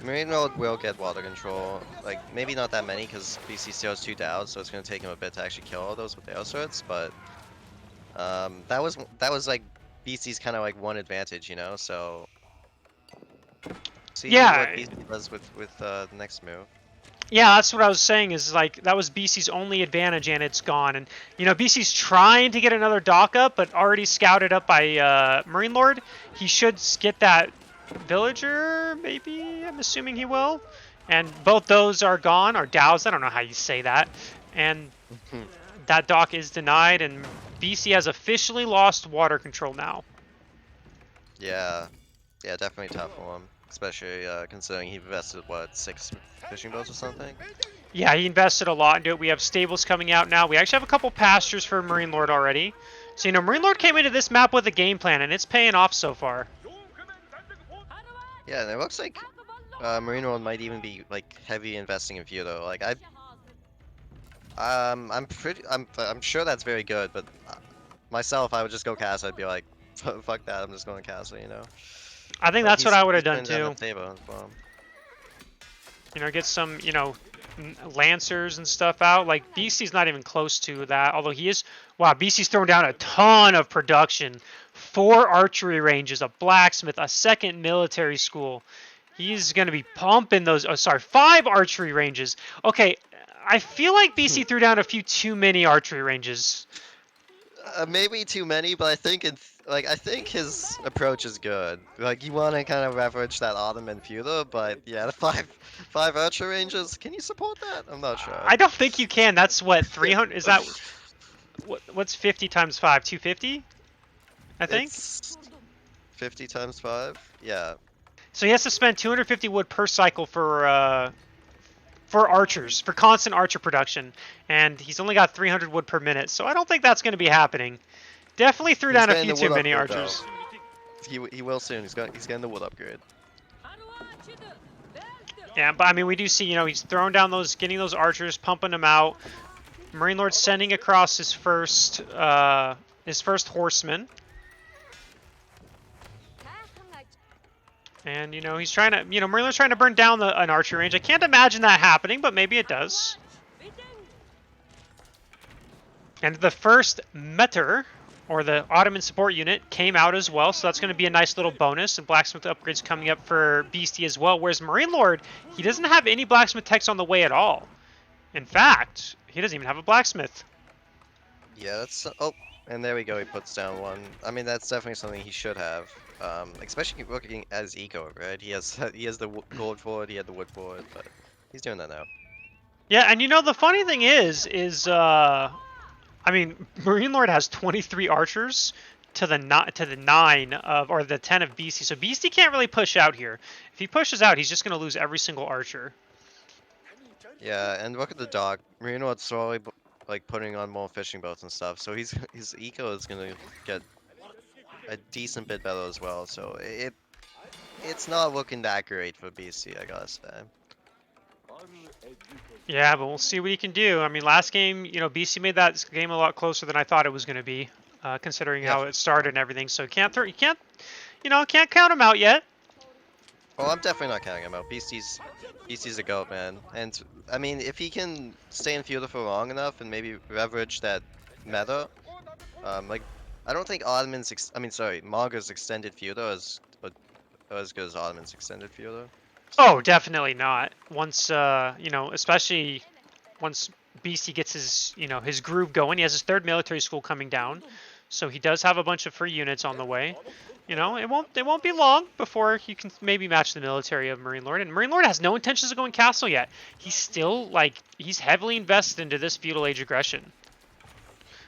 Marinelord will get water control. Like, maybe not that many, because BC still has 2 dows, so it's going to take him a bit to actually kill all those with arrow swords, but... that was like, BC's kind of like one advantage, so... See what BC does with the next move. Yeah, that's what I was saying, is like, that was BC's only advantage, and it's gone. And, BC's trying to get another dock up, but already scouted up by Marinelord. He should get that villager, maybe? I'm assuming he will. And both those are gone, or dows, I don't know how you say that. And that dock is denied, and BC has officially lost water control now. Yeah, definitely tough for him. Especially considering he invested, what, 6 fishing boats or something? Yeah, he invested a lot into it. We have stables coming out now. We actually have a couple pastures for Marinelord already. So, Marinelord came into this map with a game plan, and it's paying off so far. Yeah, and it looks like Marinelord might even be like heavy investing in feudal. Like I'm sure that's very good, but myself, I would just go castle. I'd be like, fuck that, I'm just going castle, you know. I think But that's what I would have he's done putting down the too. table as well. You know, get some, lancers and stuff out. Like Beasty's not even close to that, although he is. Wow, Beasty's throwing down a ton of production. 4 archery ranges, a blacksmith, a second military school. He's going to be pumping those. Oh, sorry, 5 archery ranges. Okay, I feel like BC threw down a few too many archery ranges. Maybe too many, but I think I think his approach is good. Like you want to kind of leverage that Ottoman feudal, but yeah, the five archer ranges. Can you support that? I'm not sure. I don't think you can. That's what 300 is that what's 50 times 5? 250, I think. It's 50 times 5. Yeah. So he has to spend 250 wood per cycle for archers, for constant archer production, and he's only got 300 wood per minute. So I don't think that's going to be happening. Definitely threw He's down a getting few the too wood many upgrade though. archers. He will soon. He's getting the wood upgrade. Yeah, but I mean, we do see, he's throwing down those, getting those archers, pumping them out. Marinelord sending across his first horseman. And, he's trying to, Marinelord's trying to burn down an archery range. I can't imagine that happening, but maybe it does. And the first meter, or the Ottoman support unit, came out as well, so that's going to be a nice little bonus. And blacksmith upgrades coming up for Beasty as well. Whereas Marinelord, he doesn't have any blacksmith techs on the way at all. In fact, he doesn't even have a blacksmith. Yeah, that's oh, and there we go. He puts down one. I mean, that's definitely something he should have. Especially looking at his eco, right? He has the gold forward, he had the wood forward, but he's doing that now. Yeah, and the funny thing is I mean, Marinelord has 23 archers to the 9 of, or the 10 of Beasty. So Beasty can't really push out here. If he pushes out, he's just going to lose every single archer. Yeah, and look at the dog. Marinelord's slowly like putting on more fishing boats and stuff. So his eco is gonna get a decent bit better as well. So it's not looking that great for BC, I gotta say. Yeah, but we'll see what he can do. I mean, last game, BC made that game a lot closer than I thought it was going to be, considering how it started and everything. So can't count him out yet. Well, I'm definitely not counting him out. Beasty's a goat, man. And I mean, if he can stay in feudal for long enough and maybe leverage that meta, like I don't think Maga's extended feudal is as good as Ottoman's extended feudal. Oh, definitely not. Once, especially once BC gets his groove going. He has his 3rd military school coming down, so he does have a bunch of free units on the way. It won't be long before he can maybe match the military of Marinelord. And Marinelord has no intentions of going castle yet. He's still he's heavily invested into this feudal age aggression.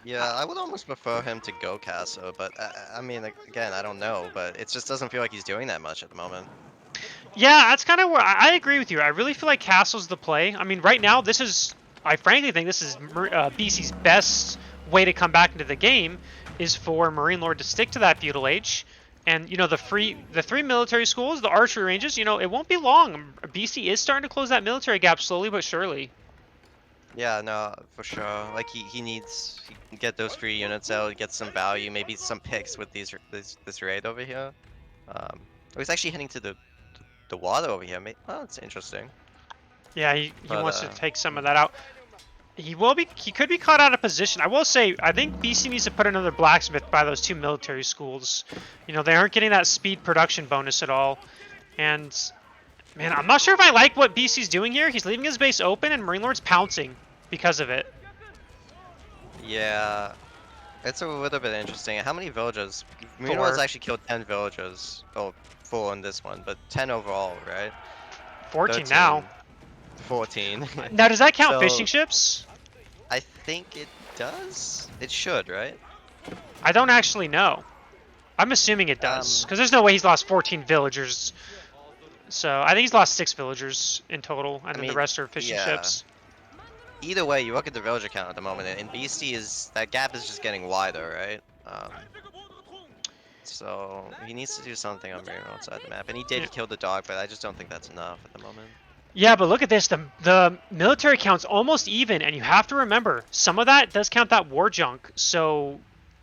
Yeah, I would almost prefer him to go castle, but I mean, again, I don't know, but it just doesn't feel like he's doing that much at the moment. Yeah, that's kind of where I agree with you. I really feel like castle's the play. I mean, right now, I frankly think this is BC's best way to come back into the game is for Marinelord to stick to that feudal age. And, the 3 military schools, the archery ranges, it won't be long. BC is starting to close that military gap slowly but surely. Yeah, no, for sure. Like he can get those free units out, get some value, maybe some picks with this raid over here. Oh, he's actually heading to the water over here. Oh, it's interesting. Yeah, he wants to take some of that out. He could be caught out of position. I will say, I think BC needs to put another blacksmith by those 2 military schools. They aren't getting that speed production bonus at all. And, man, I'm not sure if I like what BC's doing here. He's leaving his base open, and Marinelord's pouncing because of it. Yeah, it's a little bit interesting. How many villages? Marinelord's 4. actually killed 10 villages. Oh, 4 in this one, but 10 overall, right? 14 13, now. 14. Now, does that count So- fishing ships? I think it does. It should, right? I don't actually know. I'm assuming it does, because there's no way he's lost 14 villagers. So I think he's lost 6 villagers in total, and then the rest are fishing ships. Either way, you look at the villager count at the moment, and Beasty that gap is just getting wider, right? so he needs to do something on Marinelord's side of the map. And he did Yeah. kill the dog, but I just don't think that's enough at the moment. Yeah, but look at this. The military count's almost even, and you have to remember, some of that does count that war junk. So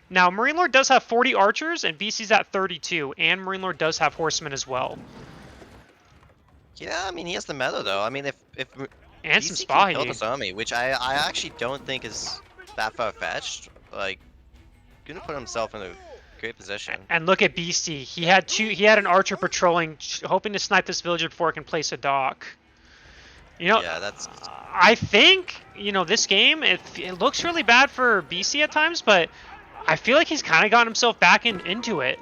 now Marinelord does have 40 archers, and BC's at 32, and Marinelord does have horsemen as well. Yeah, I mean, he has the meta, though. I mean, if And some BC can kill Spahi. this army, which I actually don't think is that far-fetched, like, gonna put himself in a great position. And look at Beasty. He had an archer patrolling, hoping to snipe this villager before it can place a dock. You know, Yeah, that's... I think, this game, it looks really bad for BC at times, but I feel like he's kind of gotten himself back into it.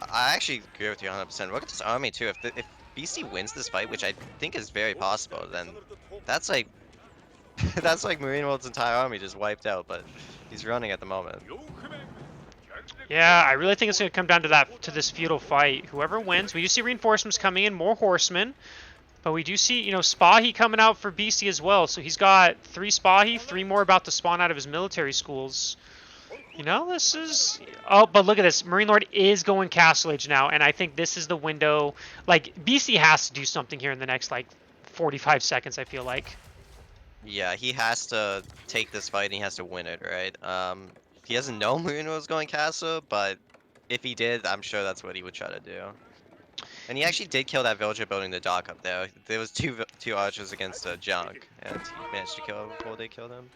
I actually agree with you 100%. Look at this army, too. If BC wins this fight, which I think is very possible, then that's like... that's like Marinelord's entire army just wiped out, but he's running at the moment. Yeah, I really think it's going to come down to this feudal fight. Whoever wins, we do see reinforcements coming in, more horsemen. But we do see, Spahi coming out for BC as well. So he's got 3 Spahi, 3 more about to spawn out of his military schools. This is... Oh, but look at this. Marinelord is going Castle Age now, and I think this is the window. Like, BC has to do something here in the next, 45 seconds, I feel like. Yeah, he has to take this fight and he has to win it, right? He doesn't know Marino was going Castle, but if he did, I'm sure that's what he would try to do. And he actually did kill that villager building the dock up there. There was two archers against a junk, and he managed to kill him before they killed him.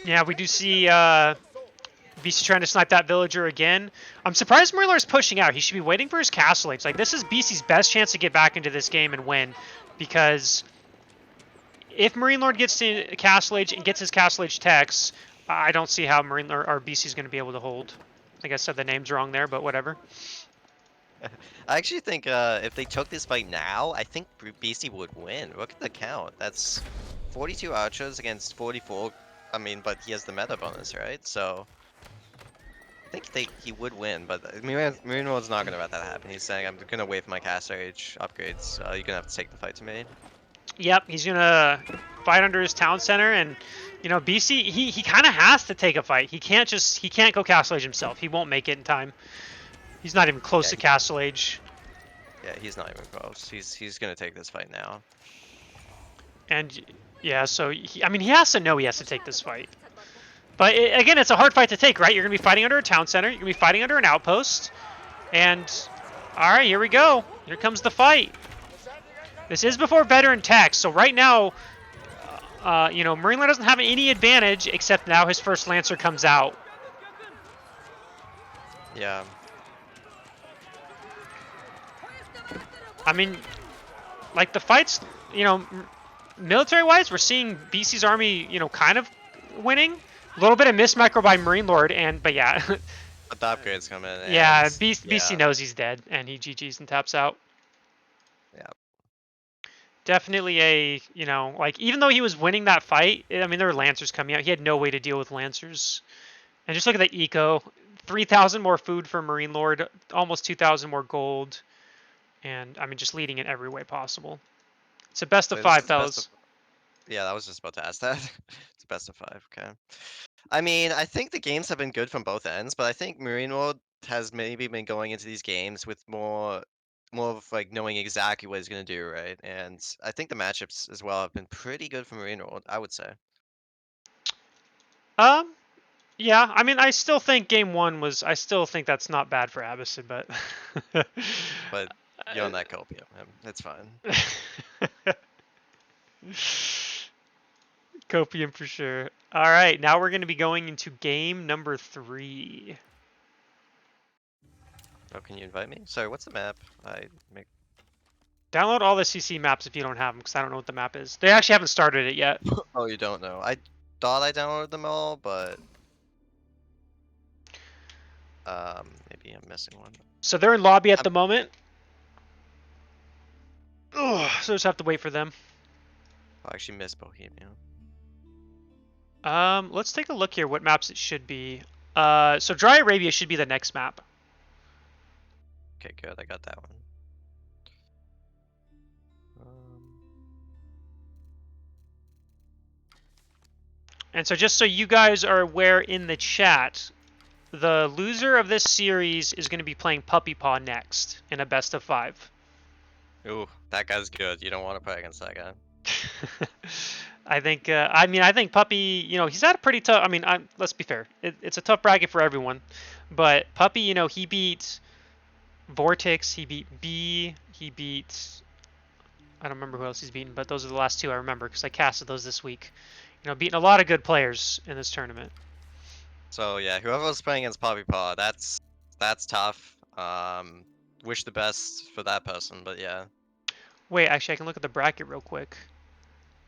Yeah, we do see BC trying to snipe that villager again. I'm surprised Marinelord's pushing out. He should be waiting for his Castle Age. This is BC's best chance to get back into this game and win, because if Marinelord gets to Castle Age and gets his Castle Age techs, I don't see how Marinelord or BC is going to be able to hold. I think I said the names wrong there, but whatever. I actually think if they took this fight now, I think Beasty would win. Look at the count. That's 42 archers against 44. I mean, but he has the meta bonus, right? So I think he would win, but Marinelord's not gonna let that happen. He's saying, "I'm gonna wait for my Castle Age upgrades. You're gonna have to take the fight to me." Yep, he's gonna fight under his town center, and BC he kind of has to take a fight. He can't go Castle Age himself. He won't make it in time. He's not even close to Castle Age. Yeah, he's not even close. He's gonna take this fight now. And yeah, so he has to know he has to take this fight. But again, it's a hard fight to take, right? You're gonna be fighting under a town center. You're gonna be fighting under an outpost. And all right, here we go. Here comes the fight. This is before veteran tech, so right now, Marinelord doesn't have any advantage except now his first Lancer comes out. Yeah. I mean, the fights, military-wise, we're seeing BC's army, kind of winning. A little bit of miss micro by Marinelord, but yeah. But the upgrades come in. Yeah, BC knows he's dead, and he GG's and taps out. Yeah. Definitely even though he was winning that fight, there were Lancers coming out. He had no way to deal with Lancers. And just look at the eco. 3,000 more food for Marinelord, almost 2,000 more gold. And, just leading in every way possible. It's a best of 5, fellas. Yeah, I was just about to ask that. It's a best of 5, okay. I mean, I think the games have been good from both ends, but I think Marinelord has maybe been going into these games with more of knowing exactly what he's gonna do, right? And I think the matchups as well have been pretty good for Marinelord, I would say. Yeah, I still think game 1 was. I still think that's not bad for Abbasid, but. But you're on that copium. It's fine. Copium for sure. All right, now we're going to be going into game number 3. Oh, can you invite me? Sorry, what's the map? Download all the CC maps if you don't have them, because I don't know what the map is. They actually haven't started it yet. Oh, you don't know. I thought I downloaded them all, but maybe I'm missing one. So they're in lobby at the moment. Ugh, so just have to wait for them. I actually missed Bohemia. Let's take a look here what maps it should be. So Dry Arabia should be the next map. Okay, good. I got that one. And so just so you guys are aware in the chat, the loser of this series is going to be playing Puppy Paw next in a best of 5. Ooh, that guy's good. You don't want to play against that guy. I think. I think Puppy. He's had a pretty tough. Let's be fair. It's a tough bracket for everyone, but Puppy. He beat Vortex. He beat B. He beat. I don't remember who else he's beaten, but those are the last 2 I remember because I casted those this week. Beating a lot of good players in this tournament. So yeah, whoever was playing against Poppy Paw, that's tough. Wish the best for that person, but yeah. Wait, actually, I can look at the bracket real quick.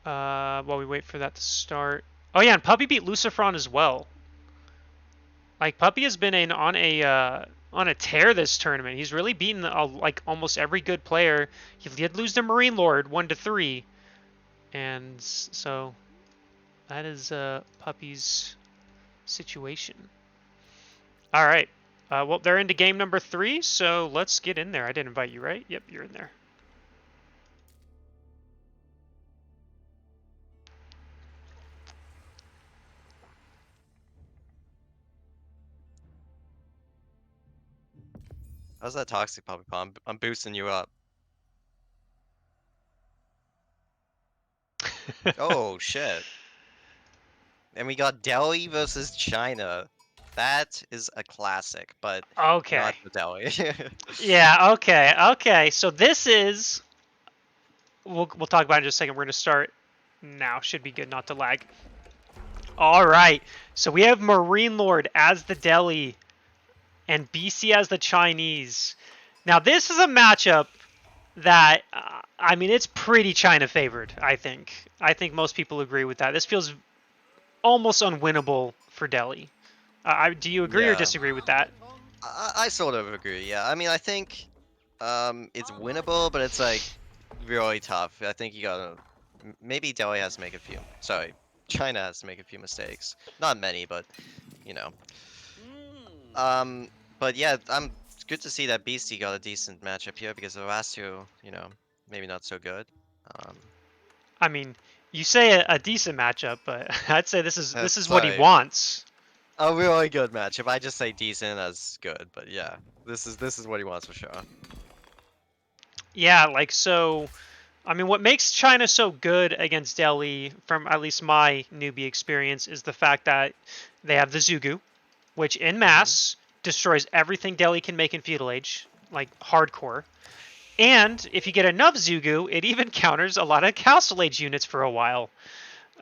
While we wait for that to start. Oh yeah, and Puppy beat Lucifron as well. Like Puppy has been on a tear this tournament. He's really beaten like almost every good player. He did lose to Marinelord 1-3, and so that is Puppy's situation. All right. Well, they're into game number 3, so let's get in there. I did invite you, right? Yep, you're in there. How's that toxic Poppy Paw? I'm boosting you up. Oh shit. And we got Delhi versus China. That is a classic, but Okay. not the Delhi. Yeah, okay. So this is we'll talk about it in just a second. We're going to start now. Should be good not to lag. All right. So we have Marinelord as the Delhi and Beasty as the Chinese. Now this is a matchup that it's pretty China favored, I think. I think most people agree with that. This feels almost unwinnable for Delhi. Do you agree or Yeah, disagree with that? I sort of agree. Yeah, I think it's winnable, but it's like really tough. I think you gotta maybe Delhi has to make a few. Sorry, China has to make a few mistakes. Not many, but you know. But yeah, it's good to see that Beastie got a decent matchup here because the last 2, maybe not so good. Um, I mean, you say a decent matchup, but I'd say this is what he sorry, wants. a really good matchup. I just say decent as good, but yeah, this is what he wants for sure. Yeah, like so. What makes China so good against Delhi, from at least my newbie experience, is the fact that they have the Zugu, which in Hmm. mass destroys everything Delhi can make in Feudal Age, like hardcore. And if you get enough Zugu, it even counters a lot of Castle Age units for a while.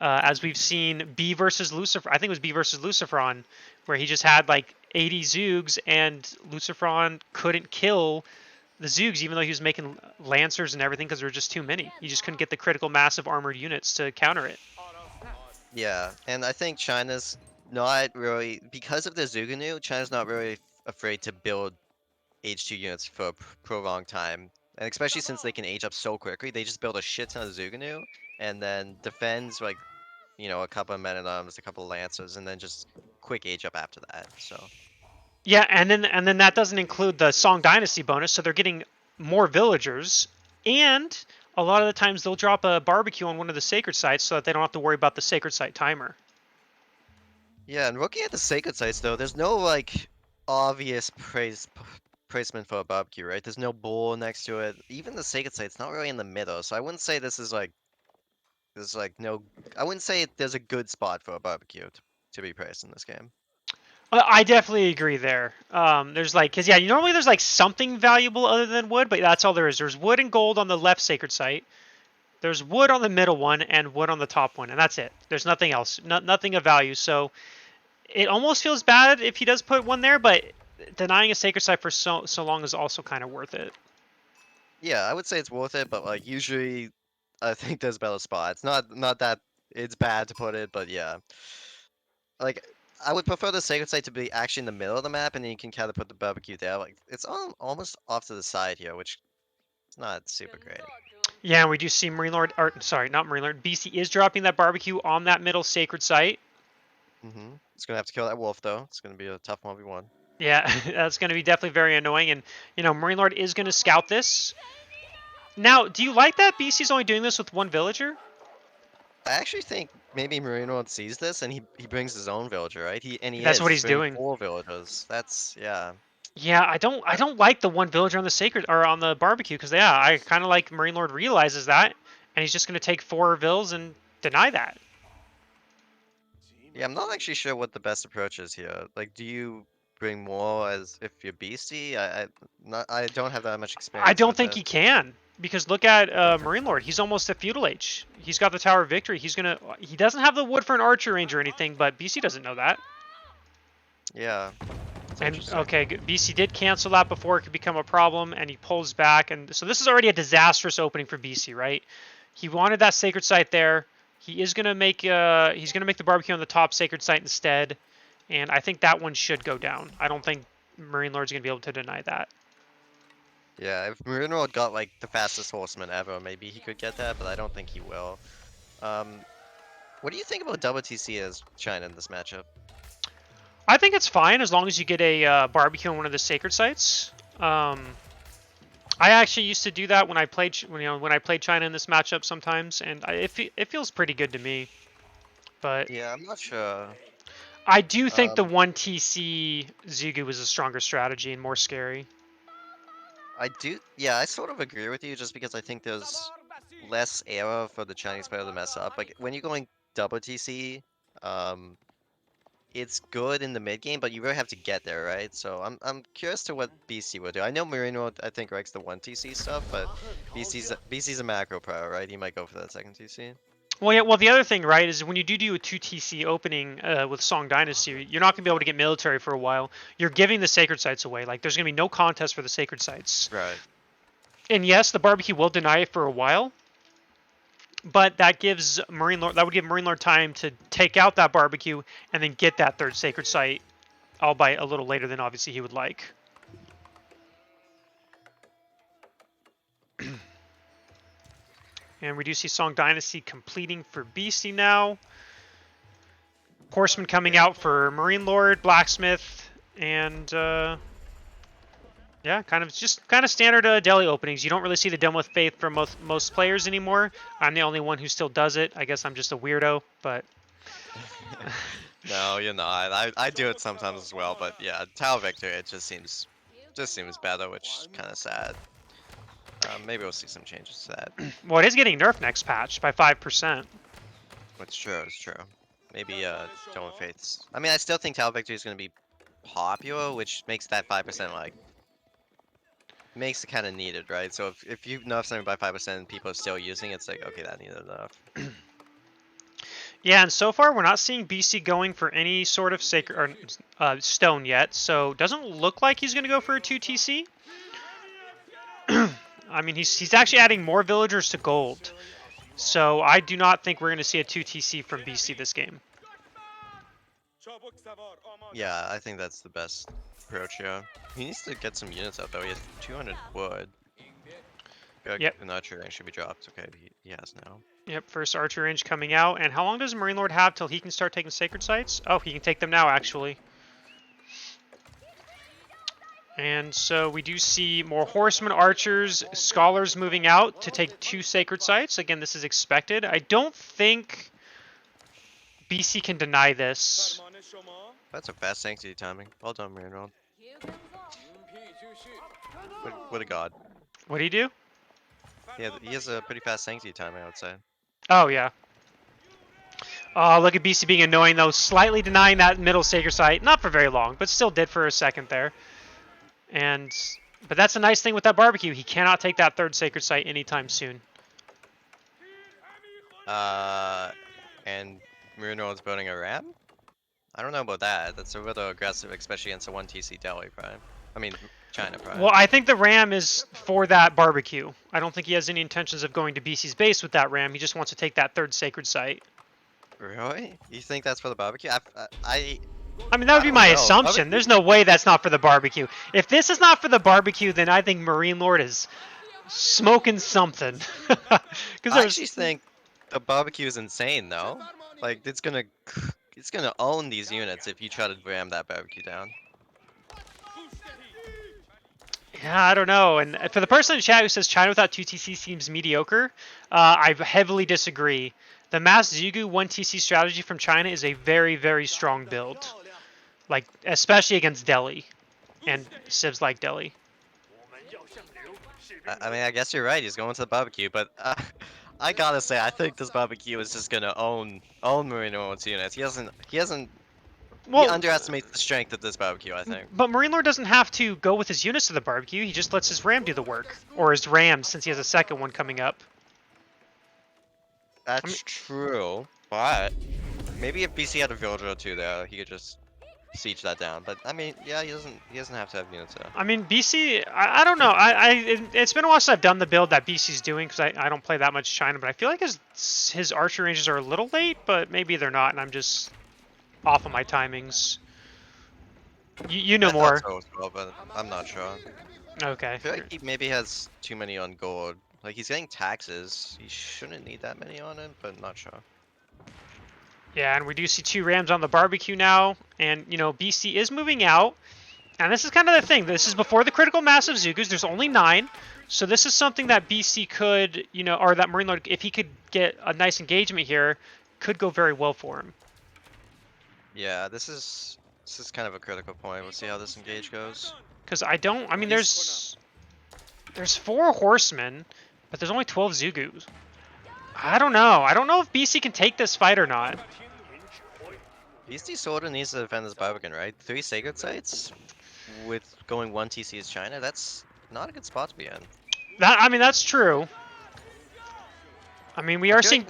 As we've seen B versus Lucifer, I think it was B versus Lucifron, where he just had like 80 Zoogs and Lucifron couldn't kill the Zoogs, even though he was making Lancers and everything because there were just too many. You just couldn't get the critical mass of armored units to counter it. Yeah, and I think China's not really because of the Zuganu. China's not really afraid to build H2 units for a prolonged time, and especially since they can age up so quickly, they just build a shit ton of Zuganu and then defends like a couple of men at arms, a couple of lancers, and then just quick age up after that. So Yeah, and then that doesn't include the Song Dynasty bonus, so they're getting more villagers, and a lot of the times they'll drop a barbecue on one of the sacred sites so that they don't have to worry about the sacred site timer. yeah, and looking at the sacred sites though, there's no like obvious placement for a barbecue, right? There's no bull next to it. Even the sacred site's not really in the middle, so I wouldn't say this is like there's like no. I wouldn't say there's a good spot for a barbecue to be placed in this game. I definitely agree there. There's like, cause yeah, normally there's like something valuable other than wood, but that's all there is. There's wood and gold on the left sacred site. There's wood on the middle one and wood on the top one, and that's it. There's nothing else, nothing of value. So it almost feels bad if he does put one there, but denying a sacred site for so long is also kind of worth it. Yeah, I would say it's worth it, but like usually, I think there's better spots. Not that it's bad to put it, but yeah, like I would prefer the sacred site to be actually in the middle of the map, and then you can kind of put the barbecue there. Like it's almost off to the side here, which is not super great. Yeah, and we do see Marinelord, or sorry, not Marinelord. BC is dropping that barbecue on that middle sacred site. It's gonna have to kill that wolf though. It's gonna be a tough 1v1. Yeah, that's going to be definitely very annoying. And Marinelord is going to scout this. Now, do you like that BC's only doing this with one villager? I actually think maybe Marinelord sees this and he brings his own villager, right? That's what He's he's bringing doing. 4 villagers. That's yeah. Yeah, I don't like the one villager on the sacred or on the barbecue because yeah, I kind of like Marinelord realizes that, and he's just gonna take 4 vills and deny that. Yeah, I'm not actually sure what the best approach is here. Like, do you bring more as if you're Beasty? I don't have that much I experience don't with think it. he can because look at Okay. Marinelord. He's almost at feudal age. He's got the Tower of Victory. He doesn't have the wood for an archer range or anything, but BC doesn't know that. Yeah, it's And interesting. okay, BC did cancel that before it could become a problem, and he pulls back, and so this is already a disastrous opening for BC, right? He wanted that sacred site there. He's gonna make the barbecue on the top sacred site instead, and I think that one should go down. I don't think Marine Lord's gonna be able to deny that. Yeah, if Marinelord got like the fastest horseman ever, maybe he could get that, but I don't think he will. Um, what do you think about double TC as China in this matchup? I think it's fine as long as you get a barbecue on one of the sacred sites. I actually used to do that when I played when I played China in this matchup sometimes, and it feels pretty good to me. But Yeah, I'm not sure. I do think the Um, 1 TC Zugu was a stronger strategy and more scary. yeah, I sort of agree with you just because I think there's less error for the Chinese player to mess up. Like when you're going double TC, um, it's good in the mid game, but you really have to get there, right? So I'm curious to what BC will do. I know Marino I think likes the 1 TC stuff, but BC's a macro pro, right? He might go for that second TC. Well, yeah. Well, the other thing, right, is when you do a 2 TC opening with Song Dynasty, you're not gonna be able to get military for a while. You're giving the sacred sites away. Like, there's gonna be no contest for the sacred sites. Right. And yes, the barbecue will deny it for a while, but that would give Marine Lord time to take out that barbecue and then get that third sacred site, albeit a little later than obviously he would like. And we do see Song Dynasty completing for Beasty now. Horseman coming out for Marine Lord, Blacksmith, and yeah, kind of standard deli openings. You don't really see the Dome with Faith from most players anymore. I'm the only one who still does it. I guess I'm just a weirdo, but No, you're not. I do it sometimes as well, but yeah, Tower Victor it just seems better, which is kind of sad. Maybe we'll see some changes to that. well, it is getting nerfed next patch by 5%. It's true, it's true. Maybe Dome of Faith's. I mean, I still think Tower Victor is going to be popular, which makes that 5% like makes it kind of needed, right? So if you nerf something by 5% and people are still using it, it's like okay, that needed enough. Yeah, and so far we're not seeing BC going for any sort of sacred or stone yet, so doesn't look like he's going to go for a 2 TC. I mean, he's actually adding more villagers to gold, so I do not think we're going to see a 2 TC from BC this game. Yeah, I think that's the best approach. Yeah, he needs to get some units out though. He has 200 wood. Yep. An archer range should be dropped. Okay, he has now. Yep, first archer range coming out. And how long does Marine Lord have till he can start taking sacred sites? Oh, he can take them now, actually. And so we do see more horsemen, archers, scholars moving out to take 2 sacred sites. Again, this is expected. I don't think BC can deny this. That's a fast sanctity timing. Well done, Marinelord. What a god. What do you do? Yeah, he has a pretty fast sanctity timing, I would say. Oh, yeah. Oh, look at BC being annoying, though. Slightly denying that middle sacred site. Not for very long, but still did for a second there. But that's a nice thing with that barbecue. He cannot take that third sacred site anytime soon. And Marinelord's building a ram? I don't know about that. That's a little aggressive, especially against a 1 TC Delhi Prime. I mean, China Prime. Well, I think the ram is for that barbecue. I don't think he has any intentions of going to BC's base with that ram. He just wants to take that third sacred site. Really? You think that's for the barbecue? I mean, that would be don't my know. assumption. There's no way that's not for the barbecue. If this is not for the barbecue, then I think Marine Lord is smoking something. I actually think the barbecue is insane, though. Like, it's gonna own these units if you try to ram that barbecue down. Yeah, I don't know. And for the person in chat who says China without 2 TC seems mediocre, I heavily disagree. the Mass Zugu 1TC strategy from China is a very, very strong build. Like, especially against Delhi and civs like Delhi. I mean, I guess you're right. He's going to the barbecue, but I gotta say, I think this barbecue is just gonna own Marinelord's units. He Well, underestimates the strength of this barbecue, I think. but Marinelord doesn't have to go with his units to the barbecue. He just lets his ram do the work. Or his rams, since he has a second one coming up. That's true, but maybe if BC had a villager or two there, he could just siege that down. But I mean, yeah, he doesn't have to have units there. I mean, BC, I don't know. It's been a while since I've done the build that BC's doing because I don't play that much China, but I feel like his archer ranges are a little late, but maybe they're not, and I'm just off of my timings. You know I more. thought so as well, but I'm not sure. Okay. I feel like he maybe has too many on gold. Like, he's getting taxes. He shouldn't need that many on it, but not sure. Yeah, and we do see 2 rams on the barbecue now, and, you know, BC is moving out. And this is kind of the thing. This is before the critical mass of Zugus. There's only 9. So this is something that BC could, you know, or that Marinelord, if he could get a nice engagement here, could go very well for him. Yeah, this is kind of a critical point. We'll see how this engage goes. Because I mean, there's 4 horsemen, but there's only 12 Zugus. I don't know. I don't know if BC can take this fight or not. Beasty sorta needs to defend this Barbican, right? 3 sacred sites with going 1 TC as China. That's not a good spot to be in. I mean, that's true. I mean, we are seeing,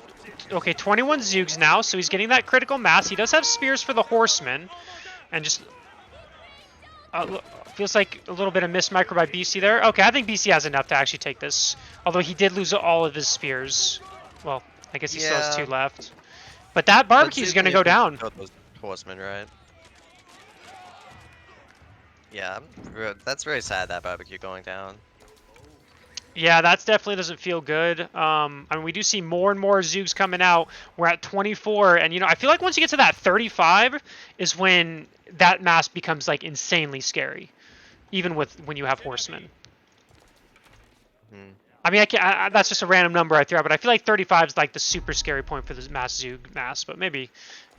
okay, 21 Zoogs now, so he's getting that critical mass. He does have spears for the horsemen, and just feels like a little bit of missed micro by BC there. Okay, I think BC has enough to actually take this, although he did lose all of his spears. Well, I guess he still has 2 left. But that barbecue is going to go down. Those horsemen, right? Yeah, that's very sad, that barbecue going down. Yeah, that definitely doesn't feel good. I mean, we do see more and more Zoogs coming out. We're at 24, and, you know, I feel like once you get to that 35 is when that mass becomes, like, insanely scary, even when you have horsemen. I mean, that's just a random number I threw out, but I feel like 35 is, like, the super scary point for the mass Zoog mass, but maybe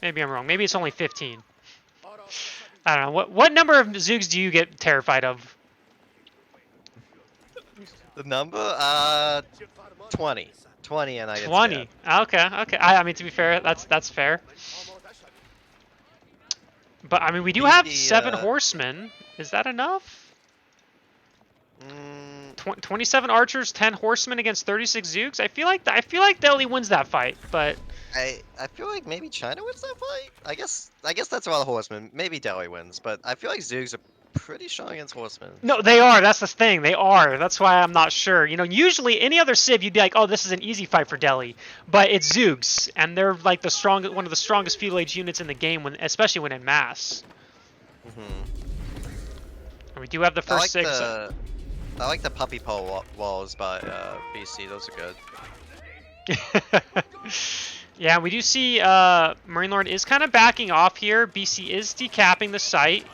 I'm wrong. Maybe it's only 15. I don't know. What number of Zoogs do you get terrified of? The number? 20. 20 and I get 20. Okay. I mean, to be fair, that's fair. But, I mean, we do have 7 horsemen. Is that enough? 27 archers, 10 horsemen against 36 Zoogs. I feel like Delhi wins that fight, but I feel like maybe China wins that fight. I guess that's a lot of horsemen. Maybe Delhi wins, but I feel like Zoogs are pretty strong against horsemen. no, they are. That's the thing. They are. That's why I'm not sure. You know, usually any other civ, you'd be like, oh, this is an easy fight for Delhi, but it's Zoogs, and they're like one of the strongest feudal age units in the game, especially when in mass. And we do have the first 6. I like the puppy pole walls by BC. Those are good. Yeah, we do see Marinelord is kind of backing off here. BC is decapping the site.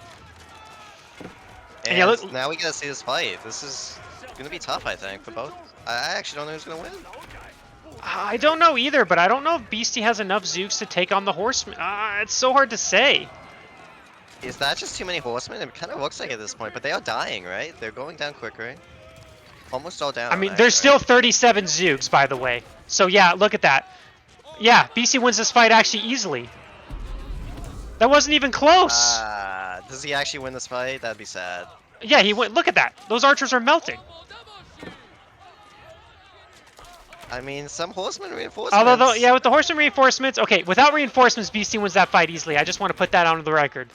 And yeah, now we gotta see this fight. This is gonna be tough, I think, for both. I actually don't know who's gonna win. I don't know either, but I don't know if Beasty has enough Zooks to take on the horsemen. It's so hard to say. Is that just too many horsemen? It kind of looks like at this point, but they are dying, right? They're going down quicker. Almost all down. I mean, there's still 37 Zoogs, by the way. So yeah, look at that. Yeah, BC wins this fight actually easily. That wasn't even close. Does he actually win this fight? That'd be sad. Yeah, he went. Look at that. Those archers are melting. I mean, some horsemen reinforcements. Although, yeah, with the horseman reinforcements, okay, without reinforcements, BC wins that fight easily. I just want to put that on the record.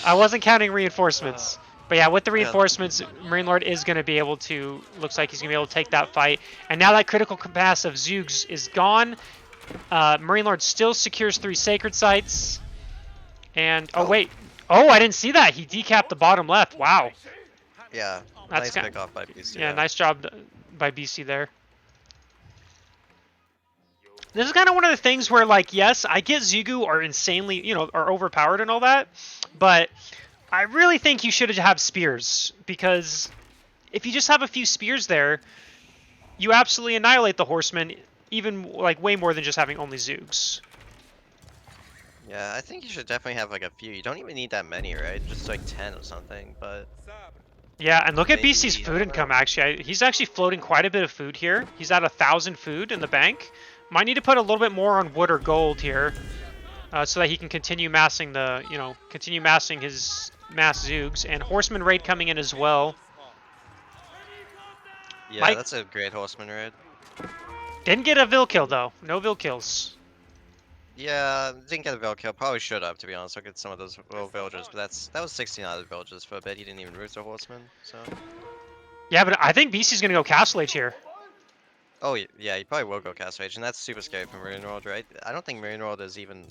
I wasn't counting reinforcements. But yeah, with the reinforcements, Marinelord is going to be able to, looks like he's going to be able to take that fight. And now that critical compass of Zoogs is gone. Marinelord still secures 3 sacred sites. And, oh wait. Oh, I didn't see that. He decapped the bottom left. Wow. Yeah, That's nice pick off by BC. Yeah, nice job by BC there. This is kind of one of the things where, like, yes, I get Zugu are insanely, you know, are overpowered and all that, but I really think you should have spears, because if you just have a few spears there, you absolutely annihilate the horsemen, even like way more than just having only Zoogs. Yeah, I think you should definitely have like a few. You don't even need that many, right? Just like 10 or something, but Yeah, and look at BC's maybe, I food don't income, know. actually. He's actually floating quite a bit of food here. He's at 1,000 food in the bank. Might need to put a little bit more on wood or gold here, so that he can continue massing continue massing his mass Zoogs. And Horseman raid coming in as well. Yeah, Mike that's a great horseman raid. didn't get a Vil kill, though. No Vil kills. Yeah, didn't get a Vel kill. Probably should have, to be honest. Look at some of those little villagers, but that was 16 out of the villagers for a bit. He didn't even root the horseman, so. Yeah, but I think BC's going to go Castle Age here. Oh, yeah, he probably will go Cast Rage, and that's super scary for Marinelord, right? I don't think Marinelord is even.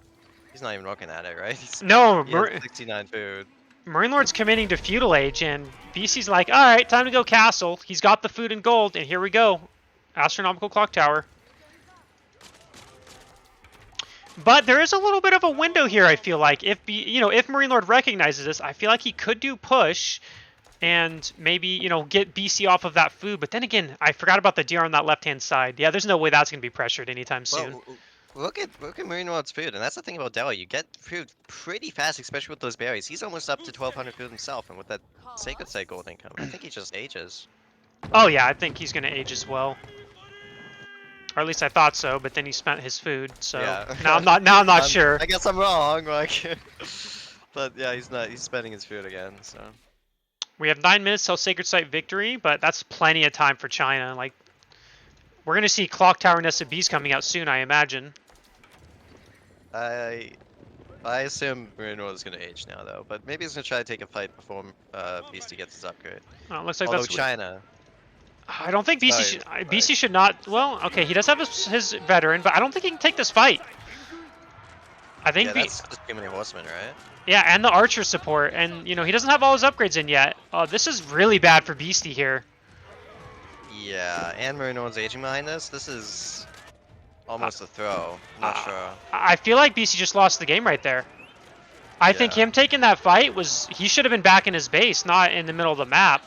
He's not even looking at it, right? No, He has 69 food. Marinelord's committing to Feudal Age, and BC's like, alright, time to go Castle. He's got the food and gold, and here we go. Astronomical Clock Tower. But there is a little bit of a window here, I feel like. If if Marinelord recognizes this, I feel like he could do push and maybe, get BC off of that food. But then again, I forgot about the deer on that left-hand side. Yeah, there's no way that's going to be pressured anytime soon. Well, look at Marinelord's food, and that's the thing about Delhi. You get food pretty fast, especially with those berries. He's almost up to 1,200 food himself, and with that Sacred Site gold income, I think he just ages. Oh yeah, I think he's going to age as well. Or at least I thought so, but then he spent his food, so Yeah. now I'm not sure. I guess I'm wrong, like. But yeah, he's not. He's spending his food again, so. We have 9 minutes till Sacred Site victory, but that's plenty of time for China. Like, we're going to see Clock Tower Nest of Bees coming out soon, I imagine. I assume Marinelord is gonna age now though, but maybe he's gonna try to take a fight before Beasty gets his upgrade. Looks like Although that's... China. I don't think BC Sorry, should... sorry. BC should not... Well, okay, he does have his veteran, but I don't think he can take this fight. I think... Yeah, that's just too many horsemen, right? Yeah, and the archer support, and, he doesn't have all his upgrades in yet. This is really bad for Beasty here. Yeah, and Marinelord's aging behind this. This is almost a throw. Not sure. I feel like BC just lost the game right there. I think Yeah. him taking that fight was... He should have been back in his base, not in the middle of the map.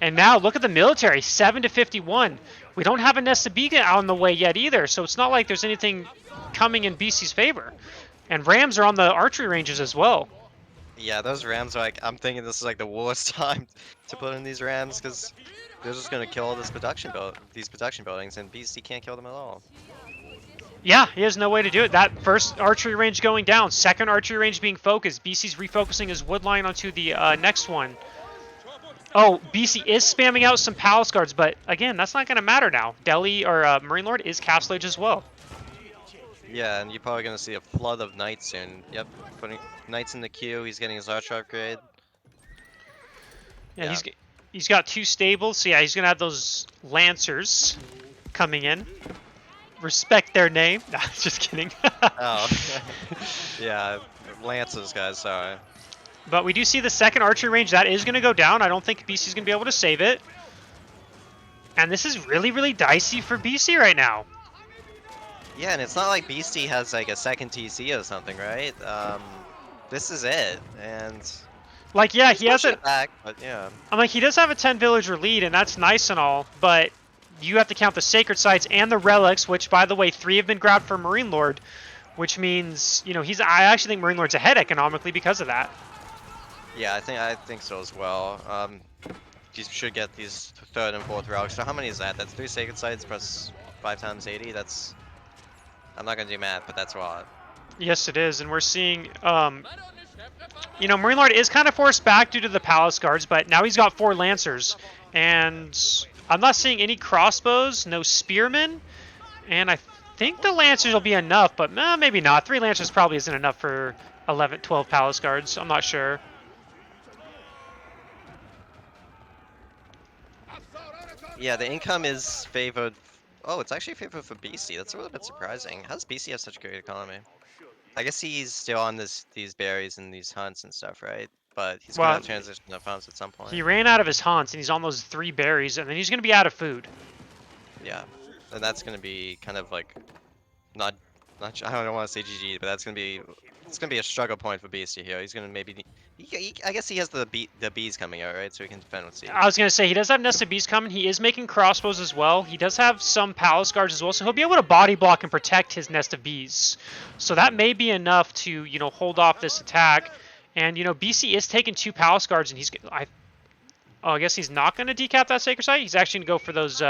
And now, look at the military, 7 to 51. We don't have a Nestabiga out on the way yet either, so it's not like there's anything coming in BC's favor. And Rams are on the archery ranges as well. Yeah, those rams are like. I'm thinking this is like the worst time to put in these rams because they're just gonna kill these production buildings, and Beasty can't kill them at all. Yeah, he has no way to do it. That first archery range going down, second archery range being focused. BC's refocusing his wood line onto the next one. Oh, BC is spamming out some palace guards, but again, that's not going to matter now. Delhi or Marinelord is Castle Age as well. Yeah, and you're probably gonna see a flood of knights soon. Yep, putting knights in the queue. He's getting his archer upgrade. Yeah, Yeah. he's got 2 stables, so yeah, he's going to have those lancers coming in. Respect their name. Nah, just kidding. Oh, yeah, lances, guys. Sorry. But we do see the second archery range. That is going to go down. I don't think BC's going to be able to save it. And this is really, really dicey for BC right now. Yeah, and it's not like Beasty has like a second TC or something, right? This is it, and Like, yeah, he has pushing a... it back, but yeah. I'm like, he does have a 10 villager lead, and that's nice and all, but you have to count the sacred sites and the relics, which, by the way, 3 have been grabbed for Marinelord, which means, I actually think Marinelord's ahead economically because of that. Yeah, I think so as well. You should get these 3rd and 4th relics. So how many is that? That's 3 sacred sites plus 5 times 80. That's... I'm not gonna do math, but that's a lot. Yes, it is, and we're seeing, Marinelord is kind of forced back due to the palace guards, but now he's got 4 lancers, and I'm not seeing any crossbows, no spearmen, and I think the lancers will be enough, but maybe not. 3 lancers probably isn't enough for 12 palace guards. I'm not sure. Yeah, the income is favored. Oh, it's actually favored for BC. That's a little bit surprising. How does BC have such a great economy? I guess he's still on these berries and these hunts and stuff, right? But he's Well, gonna transition to hunts at some point. He ran out of his haunts, and he's on those 3 berries, and then he's going to be out of food. Yeah, and that's gonna be kind of like I don't want to say GG, but it's gonna be a struggle point for Beastie here. He's gonna maybe I guess he has the bees coming out, right? So he can defend with I siege. was going to say, he does have Nested Bees coming. He is making crossbows as well. He does have some Palace Guards as well, so he'll be able to body block and protect his Nest of Bees. So that may be enough to, hold off this attack. And, BC is taking 2 Palace Guards, and I guess he's not going to decap that Sacred Site. He's actually going to go for those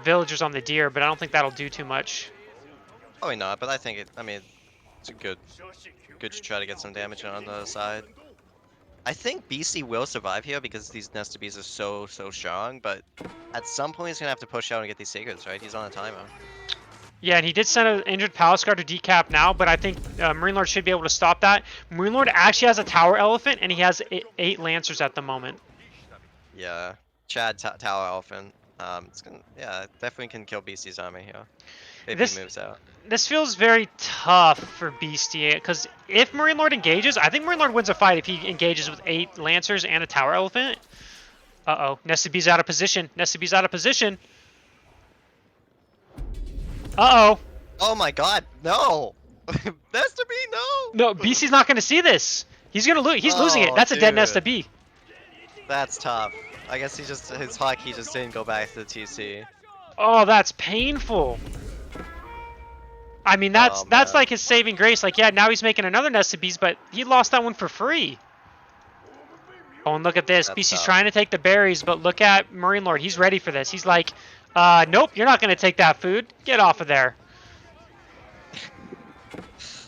villagers on the deer, but I don't think that'll do too much. Probably not, but I think I mean, it's a good to try to get some damage on the side. I think Beasty will survive here because these Nested Bees are so strong, but at some point he's gonna have to push out and get these sacreds, right? He's on a timer. Yeah, and he did send an injured Palace Guard to decap now, but I think Marinelord should be able to stop that. Marinelord actually has a Tower Elephant, and he has 8 Lancers at the moment. Yeah, Chad Tower Elephant. It's gonna, yeah, definitely can kill Beasty's army here if he moves out. This feels very tough for Beastie, because if Marinelord engages, I think Marinelord wins a fight if he engages with 8 Lancers and a Tower Elephant. Uh-oh, Nested Bee's out of position. Nested Bee's out of position. Uh-oh. Oh my god, no! Nested Bee, no! No, Beastie's not going to see this. He's going to lose. He's losing it. That's a dead Nested Bee. That's tough. I guess his hotkey just didn't go back to the TC. Oh, that's painful. I mean, that's like his saving grace. Like, yeah, now he's making another Nested Bees, but he lost that one for free. Oh, and look at this. Beastie's trying to take the berries, but look at Marinelord. He's ready for this. He's like, nope, you're not going to take that food. Get off of there.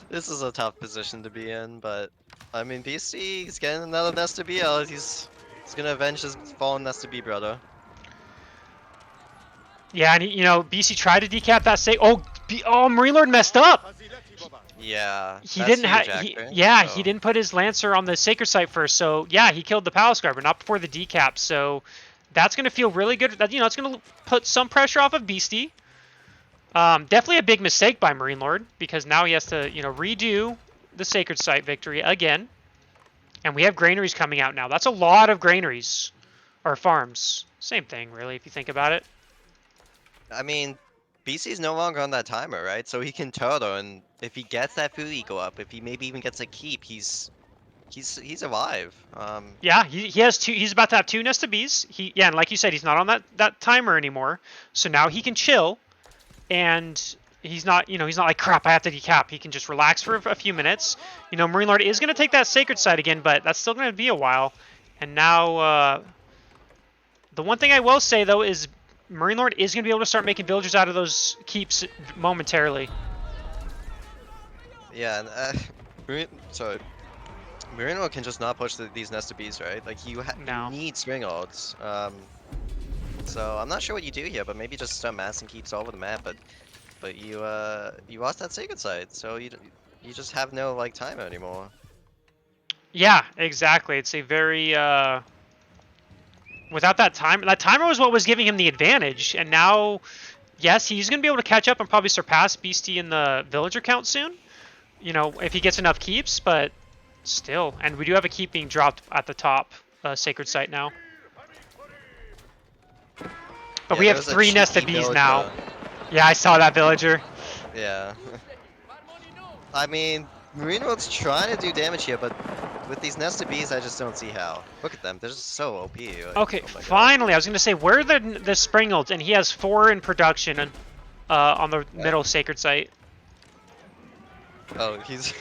This is a tough position to be in, but I mean, Beastie, he's getting another Nested Bee out. He's gonna avenge his fallen Nested Bee brother. Yeah, and Beastie tried to decap that Marinelord messed up. Yeah. He didn't have. He didn't put his Lancer on the Sacred Site first. So yeah, he killed the Palace Guard, but not before the decap. So that's gonna feel really good. That it's gonna put some pressure off of Beastie. Definitely a big mistake by Marinelord, because now he has to redo the Sacred Site victory again. And we have granaries coming out now. That's a lot of granaries. Or farms. Same thing, really, if you think about it. I mean, BC's no longer on that timer, right? So he can turtle, and if he gets that food eco up, if he maybe even gets a keep, he's alive. Yeah, he has 2. He's about to have 2 Nested Bees. And like you said, he's not on that timer anymore. So now he can chill, and he's not like, crap, I have to decap. He can just relax for a few minutes. Marinelord is going to take that Sacred Site again, but that's still going to be a while. And now, the one thing I will say, though, is Marinelord is going to be able to start making villagers out of those keeps momentarily. Yeah, and, Marinelord can just not push these Nested Bees, right? Like, you need Springalds. So, I'm not sure what you do here, but maybe just start massing keeps all over the map, but you lost that Sacred Site, so you just have no, like, timer anymore. Yeah, exactly. It's a very, without that timer was what was giving him the advantage, and now, yes, he's going to be able to catch up and probably surpass Beastie in the villager count soon, if he gets enough keeps, but still. And we do have a keep being dropped at the top Sacred Site now. But we have 3 Nested Bees now. Yeah, I saw that villager. Yeah. I mean, Marinelord's trying to do damage here, but with these Nested Bees, I just don't see how. Look at them, they're just so OP. Like, okay, finally, I was going to say, where are the Springalds? And he has 4 in production on the middle Sacred Site. Oh, he's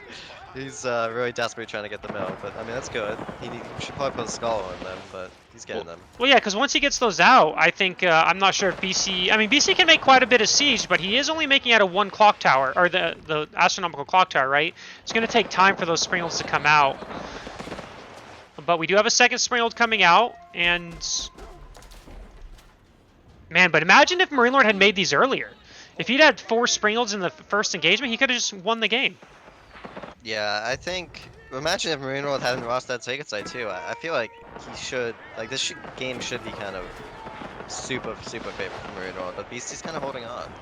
really desperately trying to get them out, but I mean, that's good. He should probably put a skull on them, but he's getting them. Well, yeah, because once he gets those out, I think, I'm not sure if BC... I mean, BC can make quite a bit of siege, but he is only making out of 1 clock tower, or the astronomical clock tower, right? It's going to take time for those Springolds to come out. But we do have a second Springold coming out, and... Man, but imagine if Marinelord had made these earlier. If he'd had 4 Springolds in the first engagement, he could have just won the game. Yeah, I think... Imagine if Marinelord hadn't lost that Sacred Site too. I feel like he should... Like, this game should be kind of super favorite for Marinelord, but Beastie's kind of holding on.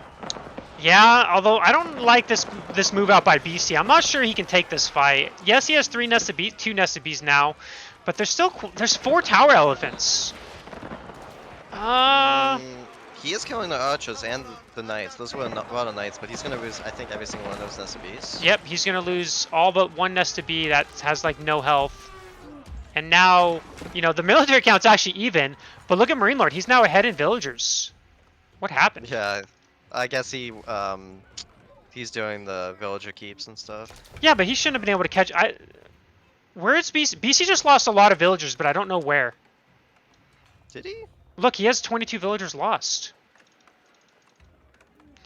Yeah, although I don't like this move out by Beastie. I'm not sure he can take this fight. Yes, he has 2 Nested Bees now, but there's 4 Tower Elephants. He is killing the archers and the knights. Those were a lot of knights, but he's gonna lose, I think, every single one of those Nested Bees. Yep, he's gonna lose all but 1 Nested Bee that has like no health. And now, you know, the military count's actually even, but look at Marinelord. He's now ahead in villagers. What happened? Yeah, I guess he's doing the villager keeps and stuff. Yeah, but he shouldn't have been able to catch. Where is BC? BC just lost a lot of villagers, but I don't know where. Did he? Look, he has 22 villagers lost.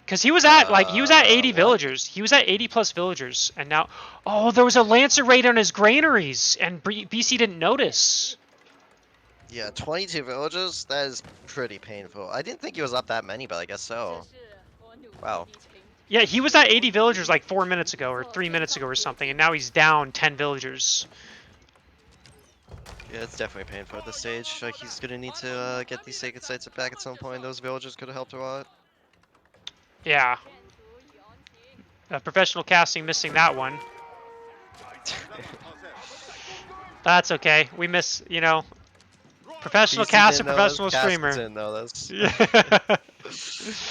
Because he was at, like, he was at 80 What? villagers. He was at 80 plus villagers. And now, oh, there was a Lancer raid on his granaries. And BC didn't notice. Yeah, 22 villages? That is pretty painful. I didn't think he was up that many, but I guess so. Wow. Yeah, he was at 80 villagers like 4 minutes ago or 3 minutes ago or something. And now he's down 10 villagers. Yeah, it's definitely painful at this stage. Like, he's gonna need to get these sacred sites back at some point. Those villagers could have helped a lot. Yeah. Professional casting missing that one. That's okay. We miss, you know, professional BC caster, didn't know this, professional Caster streamer. didn't know this. Yeah.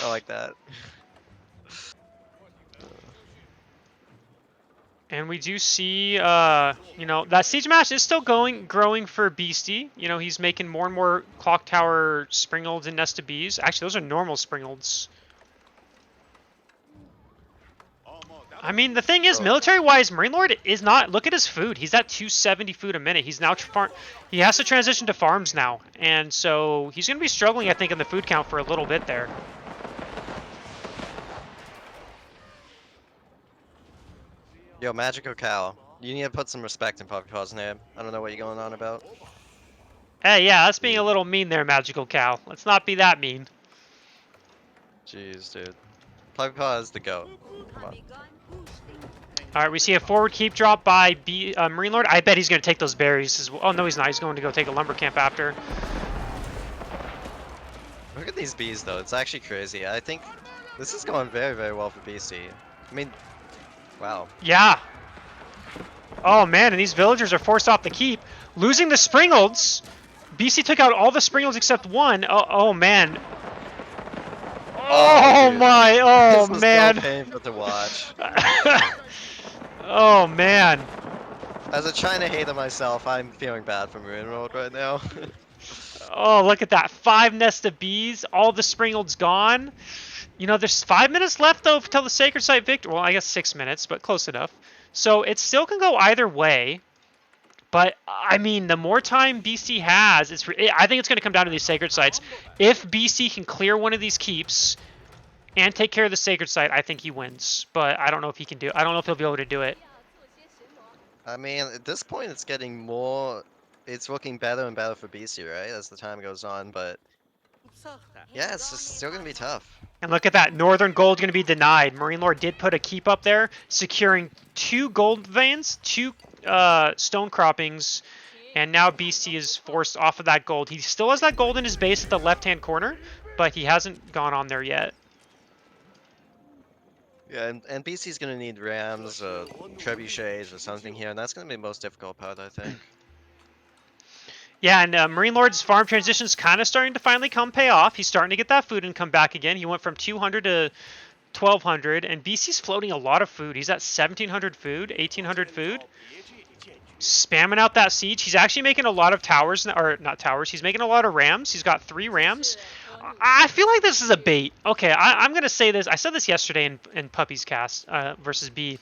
I like that. And we do see, you know, that siege match is still growing for Beasty. You know, he's making more and more clock tower springalds and nest of bees. Actually, those are normal springalds. I mean, the thing is, military-wise, Marinelord is not. Look at his food. He's at 270 food a minute. He's now he has to transition to farms now, and so he's going to be struggling, I think, in the food count for a little bit there. Yo, Magical Cow. You need to put some respect in Puppy Paw's name. I don't know what you're going on about. Hey, yeah, that's being a little mean there, Magical Cow. Let's not be that mean. Jeez, dude. Puppy Paw is the GOAT. Come on. All right, we see a forward keep drop by Marinelord. I bet he's going to take those berries. Oh, no, he's not. He's going to go take a lumber camp after. Look at these bees, though. It's actually crazy. I think this is going very, very well for Beasty. I mean, wow. Yeah. Oh, man, and these villagers are forced off the keep. Losing the Springolds. BC took out all the Springolds except one. Oh man. Oh, dude. my. Oh, this man. So painful to watch. Oh, man. As a China hater myself, I'm feeling bad for Marinelord right now. Oh, look at that. 5 nests of bees. All the Springolds gone. You know, there's 5 minutes left, though, till the Sacred Site victory. Well, I guess 6 minutes, but close enough. So it still can go either way. But, I mean, the more time BC has, I think it's going to come down to these Sacred Sites. If BC can clear one of these keeps and take care of the Sacred Site, I think he wins. But I don't know if he can do it. I don't know if he'll be able to do it. I mean, at this point, it's getting more... It's looking better and better for BC, right? As the time goes on, but... Yeah, it's just still going to be tough. And look at that. Northern Gold going to be denied. Marinelord did put a keep up there, securing 2 gold veins, 2 stone croppings, and now BC is forced off of that gold. He still has that gold in his base at the left-hand corner, but he hasn't gone on there yet. Yeah, and BC's going to need rams, trebuchets, or something here, and that's going to be the most difficult part, I think. Yeah, and Marinelord's farm transition's kind of starting to finally pay off. He's starting to get that food income back again. He went from 200 to 1,200, and BC's floating a lot of food. He's at 1,700 food, 1,800 food. Spamming out that siege. He's actually making a lot of towers, or not towers. He's making a lot of rams. He's got 3 rams. I feel like this is a bait. Okay, I'm going to say this. I said this yesterday in Puppy's cast versus B.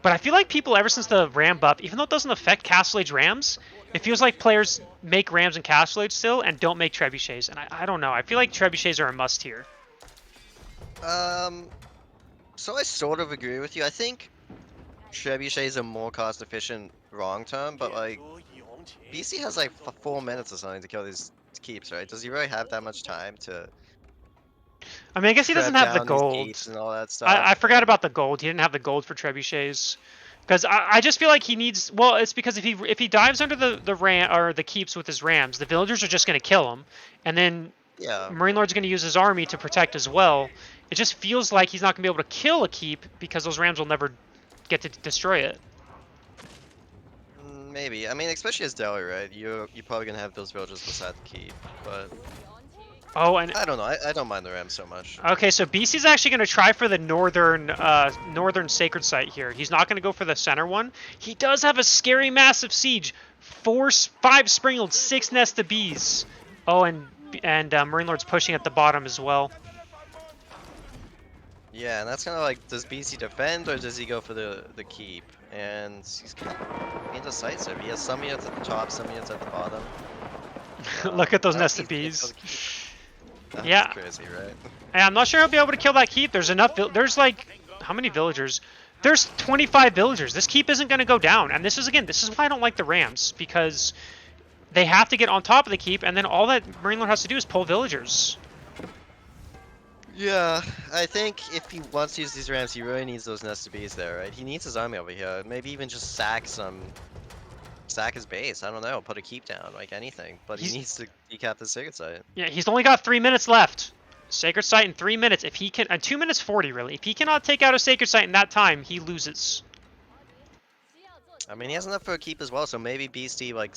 But I feel like people, ever since the ram buff, even though it doesn't affect Castle Age rams, it feels like players make rams in Castle Age still and don't make trebuchets. And I don't know. I feel like trebuchets are a must here. So I sort of agree with you. I think trebuchets are more cost efficient long term, but like BC has like 4 minutes or something to kill these keeps, right? Does he really have that much time to? I mean, I guess he doesn't have the gold. And all that stuff. I forgot about the gold. He didn't have the gold for trebuchets. Because I just feel like he needs. Well, it's because if he dives under the ram or the keeps with his rams, the villagers are just going to kill him, and then Marinelord's going to use his army to protect as well. It just feels like he's not going to be able to kill a keep because those rams will never get to destroy it. Maybe. I mean, especially as Delhi, right? You're probably going to have those villagers beside the keep, but Oh, and I don't know. I don't mind the Rams so much. okay, so BC's actually going to try for the northern sacred site here. He's not going to go for the center one. He does have a scary massive siege. 5 sprinkled, 6 nest of bees. Oh, and Marinelord's pushing at the bottom as well. Yeah, and that's kind of like, does BC defend or does he go for the keep? And he's kind of indecisive. He has some units at the top, some units at the bottom. Look at those I nest think of he's gonna bees. go for the keep. That's Yeah, crazy, right? and I'm not sure he'll be able to kill that keep. There's enough. There's like, how many villagers? There's 25 villagers. This keep isn't going to go down. And this is why I don't like the Rams, because they have to get on top of the keep, and then all that Marinelord has to do is pull villagers. Yeah, I think if he wants to use these Rams, he really needs those nested bees there, right? He needs his army over here. Maybe even just sack his base. I don't know. Put a keep down, like anything. But he needs to decap the sacred site. Yeah, he's only got 3 minutes left. Sacred site in 3 minutes. If he can, 2 minutes 40 really. If he cannot take out a sacred site in that time, he loses. I mean, he has enough for a keep as well. So maybe Beasty like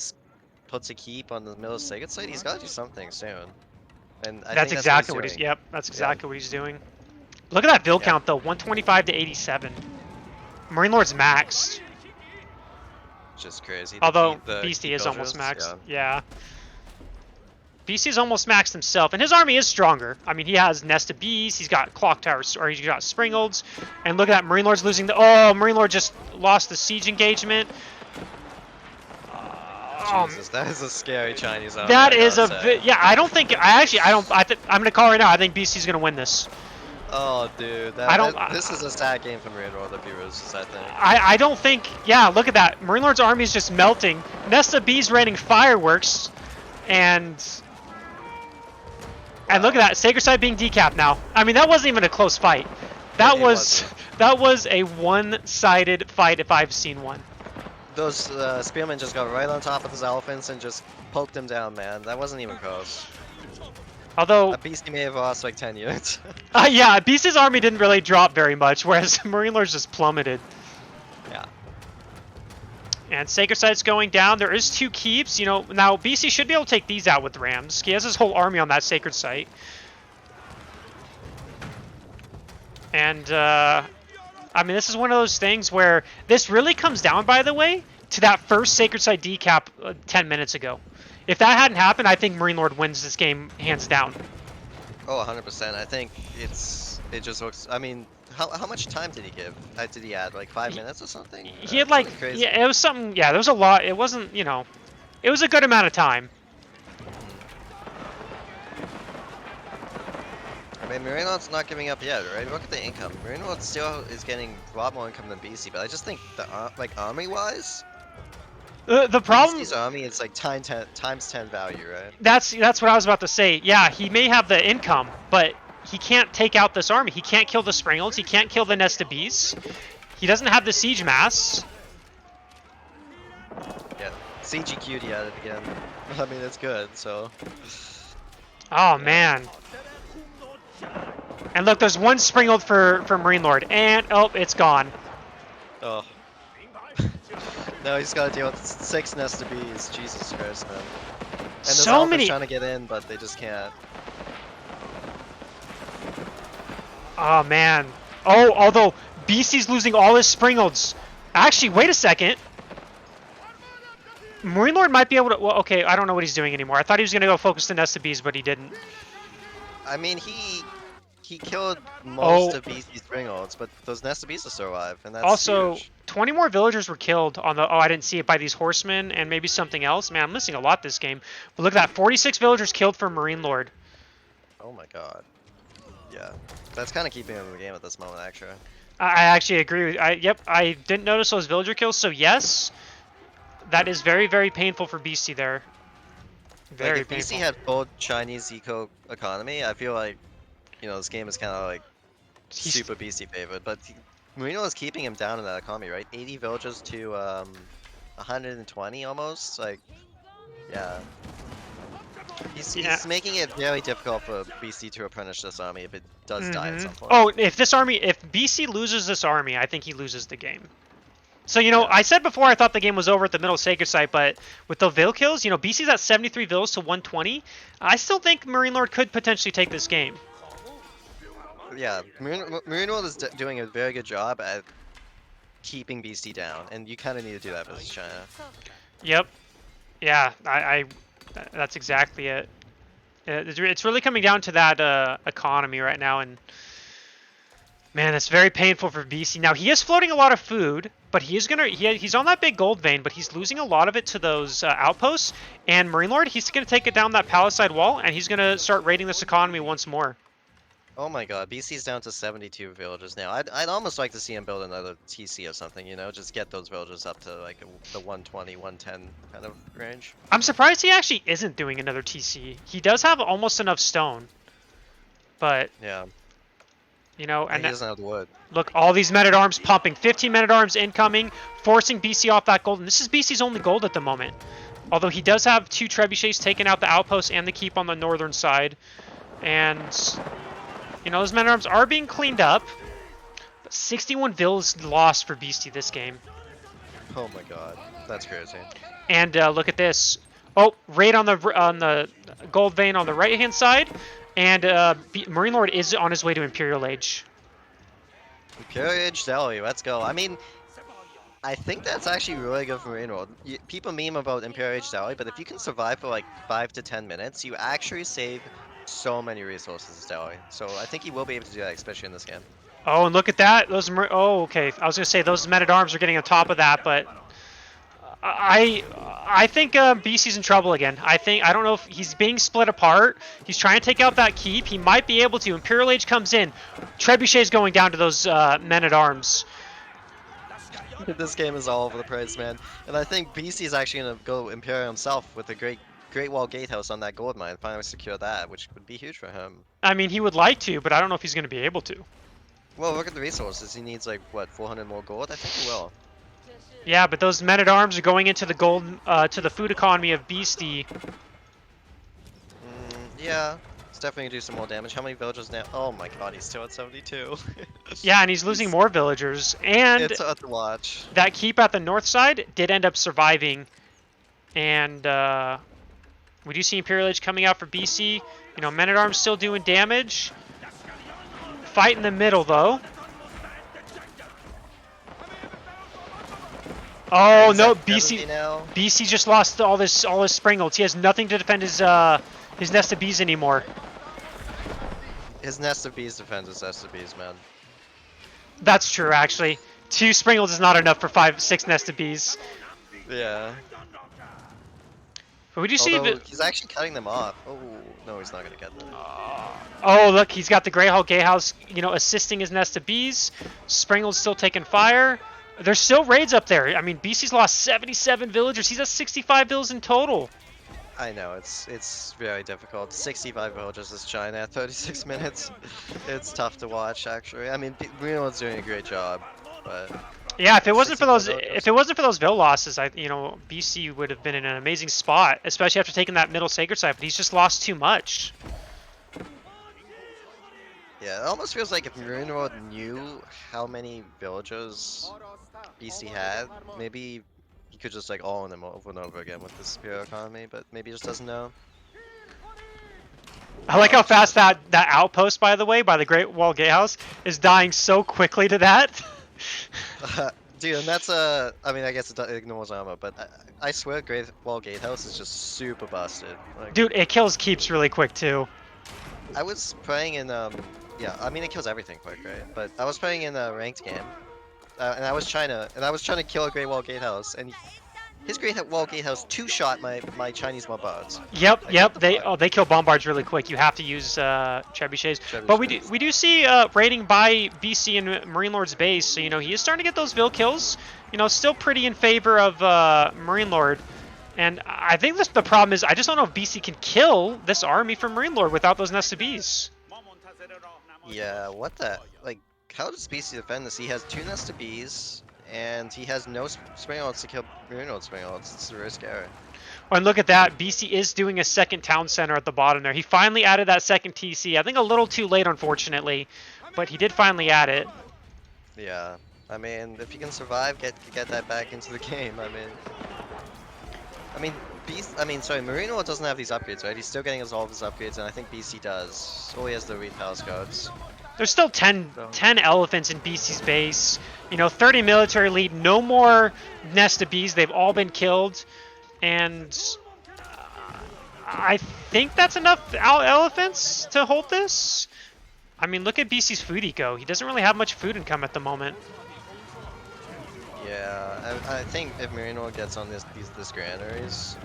puts a keep on the middle of the sacred site. He's got to do something soon. And I That's think exactly what what he's he's. doing. Yep, that's exactly what he's doing. Look at that build Yeah. count though, 125 to 87. Marinelord's maxed. Just crazy. Although the Beasty keep is almost builders, maxed. Yeah. Beasty's almost maxed himself, and his army is stronger. I mean, he has Nest of Bees, he's got Clock Towers, or he's got Springolds, and look at that, Marinelord's losing the. Oh, Marinelord just lost the siege engagement. Jesus, that is a scary Chinese army. That I is gotta say. yeah. I don't think. I'm gonna call right now. I think BC's gonna win this. Oh, dude, this is a sad game for Marinelord if he loses, I think. I don't think. Yeah, look at that. Marinelord's army is just melting. Nest of Bees raining fireworks, and look at that. Sacred Site being decapped now. I mean, that wasn't even a close fight. That was a one-sided fight if I've seen one. Those spearmen just got right on top of those elephants and just poked them down, man. That wasn't even close. Although, A Beastie may have lost like 10 units. yeah, Beast's army didn't really drop very much, whereas Marinelord's just plummeted. Yeah. And Sacred Site's going down. There is 2 keeps. You know, now BC should be able to take these out with Rams. He has his whole army on that Sacred Site. And, I mean, this is one of those things where this really comes down, by the way, to that first Sacred Site decap 10 minutes ago. If that hadn't happened, I think Marinelord wins this game hands down. Oh, 100%. I think it just looks. I mean, how much time did he give? Did he add like 5 minutes or something? He had like, crazy. yeah, it was something. Yeah, there was a lot. It wasn't, you know, it was a good amount of time. I mean, Marinelord's not giving up yet, right? Look at the income. Marinelord still is getting a lot more income than BC, but I just think the like army-wise, The problem. BC's army is like times 10 value, right? That's what I was about to say. Yeah, he may have the income, but he can't take out this army. He can't kill the Springolds. He can't kill the Nest of Bees. He doesn't have the siege mass. Yeah, CGQ'd at it again. I mean, it's good, so. Oh man. And look, there's 1 Springold for Marinelord, and oh, it's gone. Oh. No, he's got to deal with 6 Nest of Bees. Jesus Christ, man. And there's So elephants many. trying to get in, but they just can't. Oh man. Oh, although BC's losing all his Springolds. Actually, wait a second. Marinelord might be able to. Well, okay, I don't know what he's doing anymore. I thought he was gonna go focus the Nest of Bees, but he didn't. I mean, he killed most Oh. of BC's Springolds, but those Nest of Bees are still alive, and that's Also, huge. 20 more villagers were killed on the. Oh, I didn't see it by these horsemen and maybe something else. Man, I'm missing a lot this game. But look at that, 46 villagers killed for Marinelord. Oh my god. Yeah, that's kind of keeping him in the game at this moment, actually. I actually agree with. Yep, I didn't notice those villager kills. So yes, that is very, very painful for Beasty there. Very Like, if painful. BC had full Chinese eco economy, I feel like, this game is kind of like He's- super BC favored. But Marino is keeping him down in that economy, right? 80 villages to 120 almost. Like, yeah. He's making it very difficult for BC to replenish this army if it does die at some point. Oh, if BC loses this army, I think he loses the game. So, I said before I thought the game was over at the middle sacred site, but with the Vil kills, BC's at 73 Vils to 120. I still think Marinelord could potentially take this game. Yeah, Marinelord is doing a very good job at keeping Beasty down, and you kind of need to do that versus China. Yep. Yeah, that's exactly it. It's really coming down to that economy right now, and man, that's very painful for BC. Now he is floating a lot of food, but he's on that big gold vein, but he's losing a lot of it to those outposts. And Marinelord, he's gonna take it down that palisade wall, and he's gonna start raiding this economy once more. Oh my god, BC's down to 72 villagers now. I'd almost like to see him build another TC or something, just get those villagers up to like the 120, 110 kind of range. I'm surprised he actually isn't doing another TC. He does have almost enough stone, but yeah, and he doesn't have the wood. Look, all these men-at-arms pumping. 15 men-at-arms incoming, forcing BC off that gold. And this is BC's only gold at the moment. Although he does have 2 trebuchets taking out the outpost and the keep on the northern side. And, those men-at-arms are being cleaned up. But 61 Vils lost for Beasty this game. Oh my god, that's crazy. And look at this. Oh, raid on the gold vein on the right-hand side. And Marinelord is on his way to Imperial Age. Imperial Age Deli, let's go. I mean, I think that's actually really good for Marinelord. People meme about Imperial Age Deli, but if you can survive for like 5 to 10 minutes, you actually save so many resources as Deli. So I think he will be able to do that, especially in this game. Oh, and look at that. Okay. I was going to say those men-at-arms are getting on top of that, but I think BC's in trouble again. I don't know if he's being split apart. He's trying to take out that keep. He might be able to. Imperial Age comes in. Trebuchet's going down to those men-at-arms. This game is all over the place, man. And I think BC is actually going to go Imperial himself with a Great Wall Gatehouse on that gold mine. Finally secure that, which would be huge for him. I mean, he would like to, but I don't know if he's going to be able to. Well, look at the resources. He needs like, what, 400 more gold? I think he will. Yeah, but those men-at-arms are going into the gold, to the food economy of Beasty. Yeah, it's definitely gonna do some more damage. How many villagers now? Oh my god, he's still at 72. Yeah, and he's losing more villagers. And it's hard to watch. That keep at the north side did end up surviving. And we do see Imperial Age coming out for BC. Men-at-arms still doing damage. Fight in the middle, though. Oh no, BC just lost all his Springles. He has nothing to defend his nest of bees anymore. His nest of bees defends his nest of bees, man. That's true, actually. 2 Springles is not enough for 5, 6 nest of bees. Yeah. But we do see he's actually cutting them off. Oh no, he's not gonna get them. Oh look, he's got the Grey Hall Gatehouse, assisting his nest of bees. Springle's still taking fire. There's still raids up there. I mean, BC's lost 77 villagers. He's at 65 vills in total. I know, it's very difficult. 65 villagers is China at 36 minutes. It's tough to watch, actually. I mean, Reno's doing a great job, but yeah, if it wasn't for those vill losses, BC would have been in an amazing spot, especially after taking that middle sacred site. But he's just lost too much. Yeah, it almost feels like if Marinelord knew how many villagers BC had, maybe he could just like all in them over and over again with the Imperial economy, but maybe he just doesn't know. I like how fast that outpost, by the way, by the Great Wall Gatehouse, is dying so quickly to that. Dude, and that's I mean, I guess it ignores armor, but I swear Great Wall Gatehouse is just super busted. Like, dude, it kills keeps really quick too. I was playing in yeah, I mean it kills everything quick, right? But I was playing in a ranked game, and I was trying to kill a Great Wall Gatehouse, and his Great Wall Gatehouse 2-shot my Chinese bombards. Yep. They kill bombards really quick. You have to use trebuchets. But we do see raiding by BC and Marinelord's base. So he is starting to get those Vil kills. Still pretty in favor of Marinelord. And I think the problem is I just don't know if BC can kill this army from Marinelord without those nest of bees. Yeah, what the how does BC defend this? He has 2 nest of bees. And he has no Springolds to kill Marinelord Springolds. It's very scary. Oh, and look at that. BC is doing a second town center at the bottom there. He finally added that second TC. I think a little too late, unfortunately. But he did finally add it. Yeah. I mean, if you can survive, get that back into the game. Sorry, Marino doesn't have these upgrades, right? He's still getting all of his upgrades, and I think BC does. Oh, he has the retail scouts. There's still 10, So 10 elephants in BC's base. You know, 30 military lead, no more nest of bees. They've all been killed. And I think that's enough elephants to hold this. I mean, look at BC's food eco. He doesn't really have much food income at the moment. yeah, I think if Marino gets on this granaries,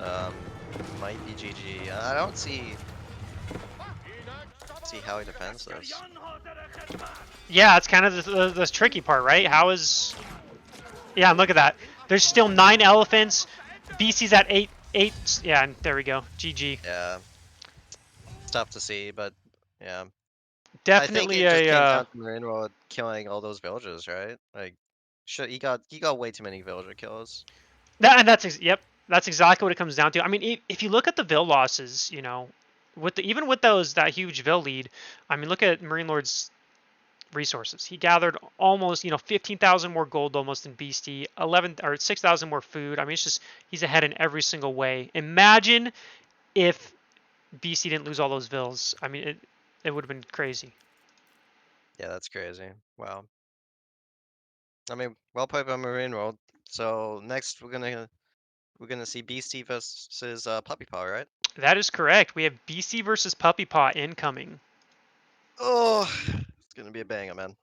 might be GG. I don't see how he defends this. Yeah, it's kind of the tricky part, right? How is... Yeah, look at that. There's still 9 elephants. BC's at 8. Yeah, there we go. GG. Yeah, it's tough to see, but yeah. I think Definitely it just came a... down to Marinelord killing all those villagers, right? Like, shit, he got way too many villager kills. Yep, that's exactly what it comes down to. I mean, if you look at the Vil losses, you know, even with that huge Vil lead, I mean, look at Marinelord's resources. He gathered almost, 15,000 more gold almost in Beasty, 11 or 6,000 more food. I mean, it's just he's ahead in every single way. Imagine if BC didn't lose all those Vils. I mean, it would have been crazy. Yeah, that's crazy. Wow. I mean, well played by Marinelord. So next we're gonna see Beastie versus Puppy Paw, right? That is correct. We have BC versus Puppy Paw incoming. Oh, it's gonna be a banger, man.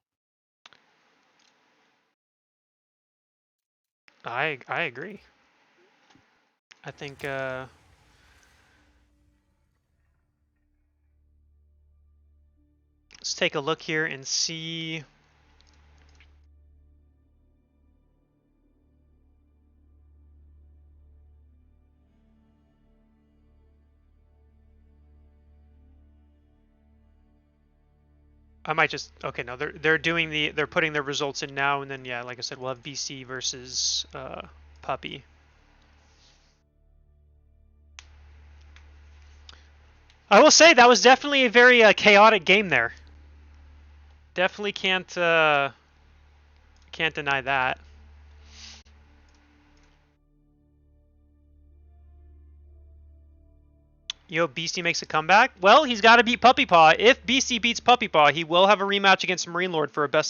I agree. I think let's take a look here and see. I might just okay. No, they're putting their results in now, and then yeah, like I said, we'll have BC versus Puppy. I will say that was definitely a very chaotic game there. Definitely can't deny that. Yo, Beastie makes a comeback. Well, he's got to beat Puppy Paw. If BC beats Puppy Paw, he will have a rematch against Marinelord for a best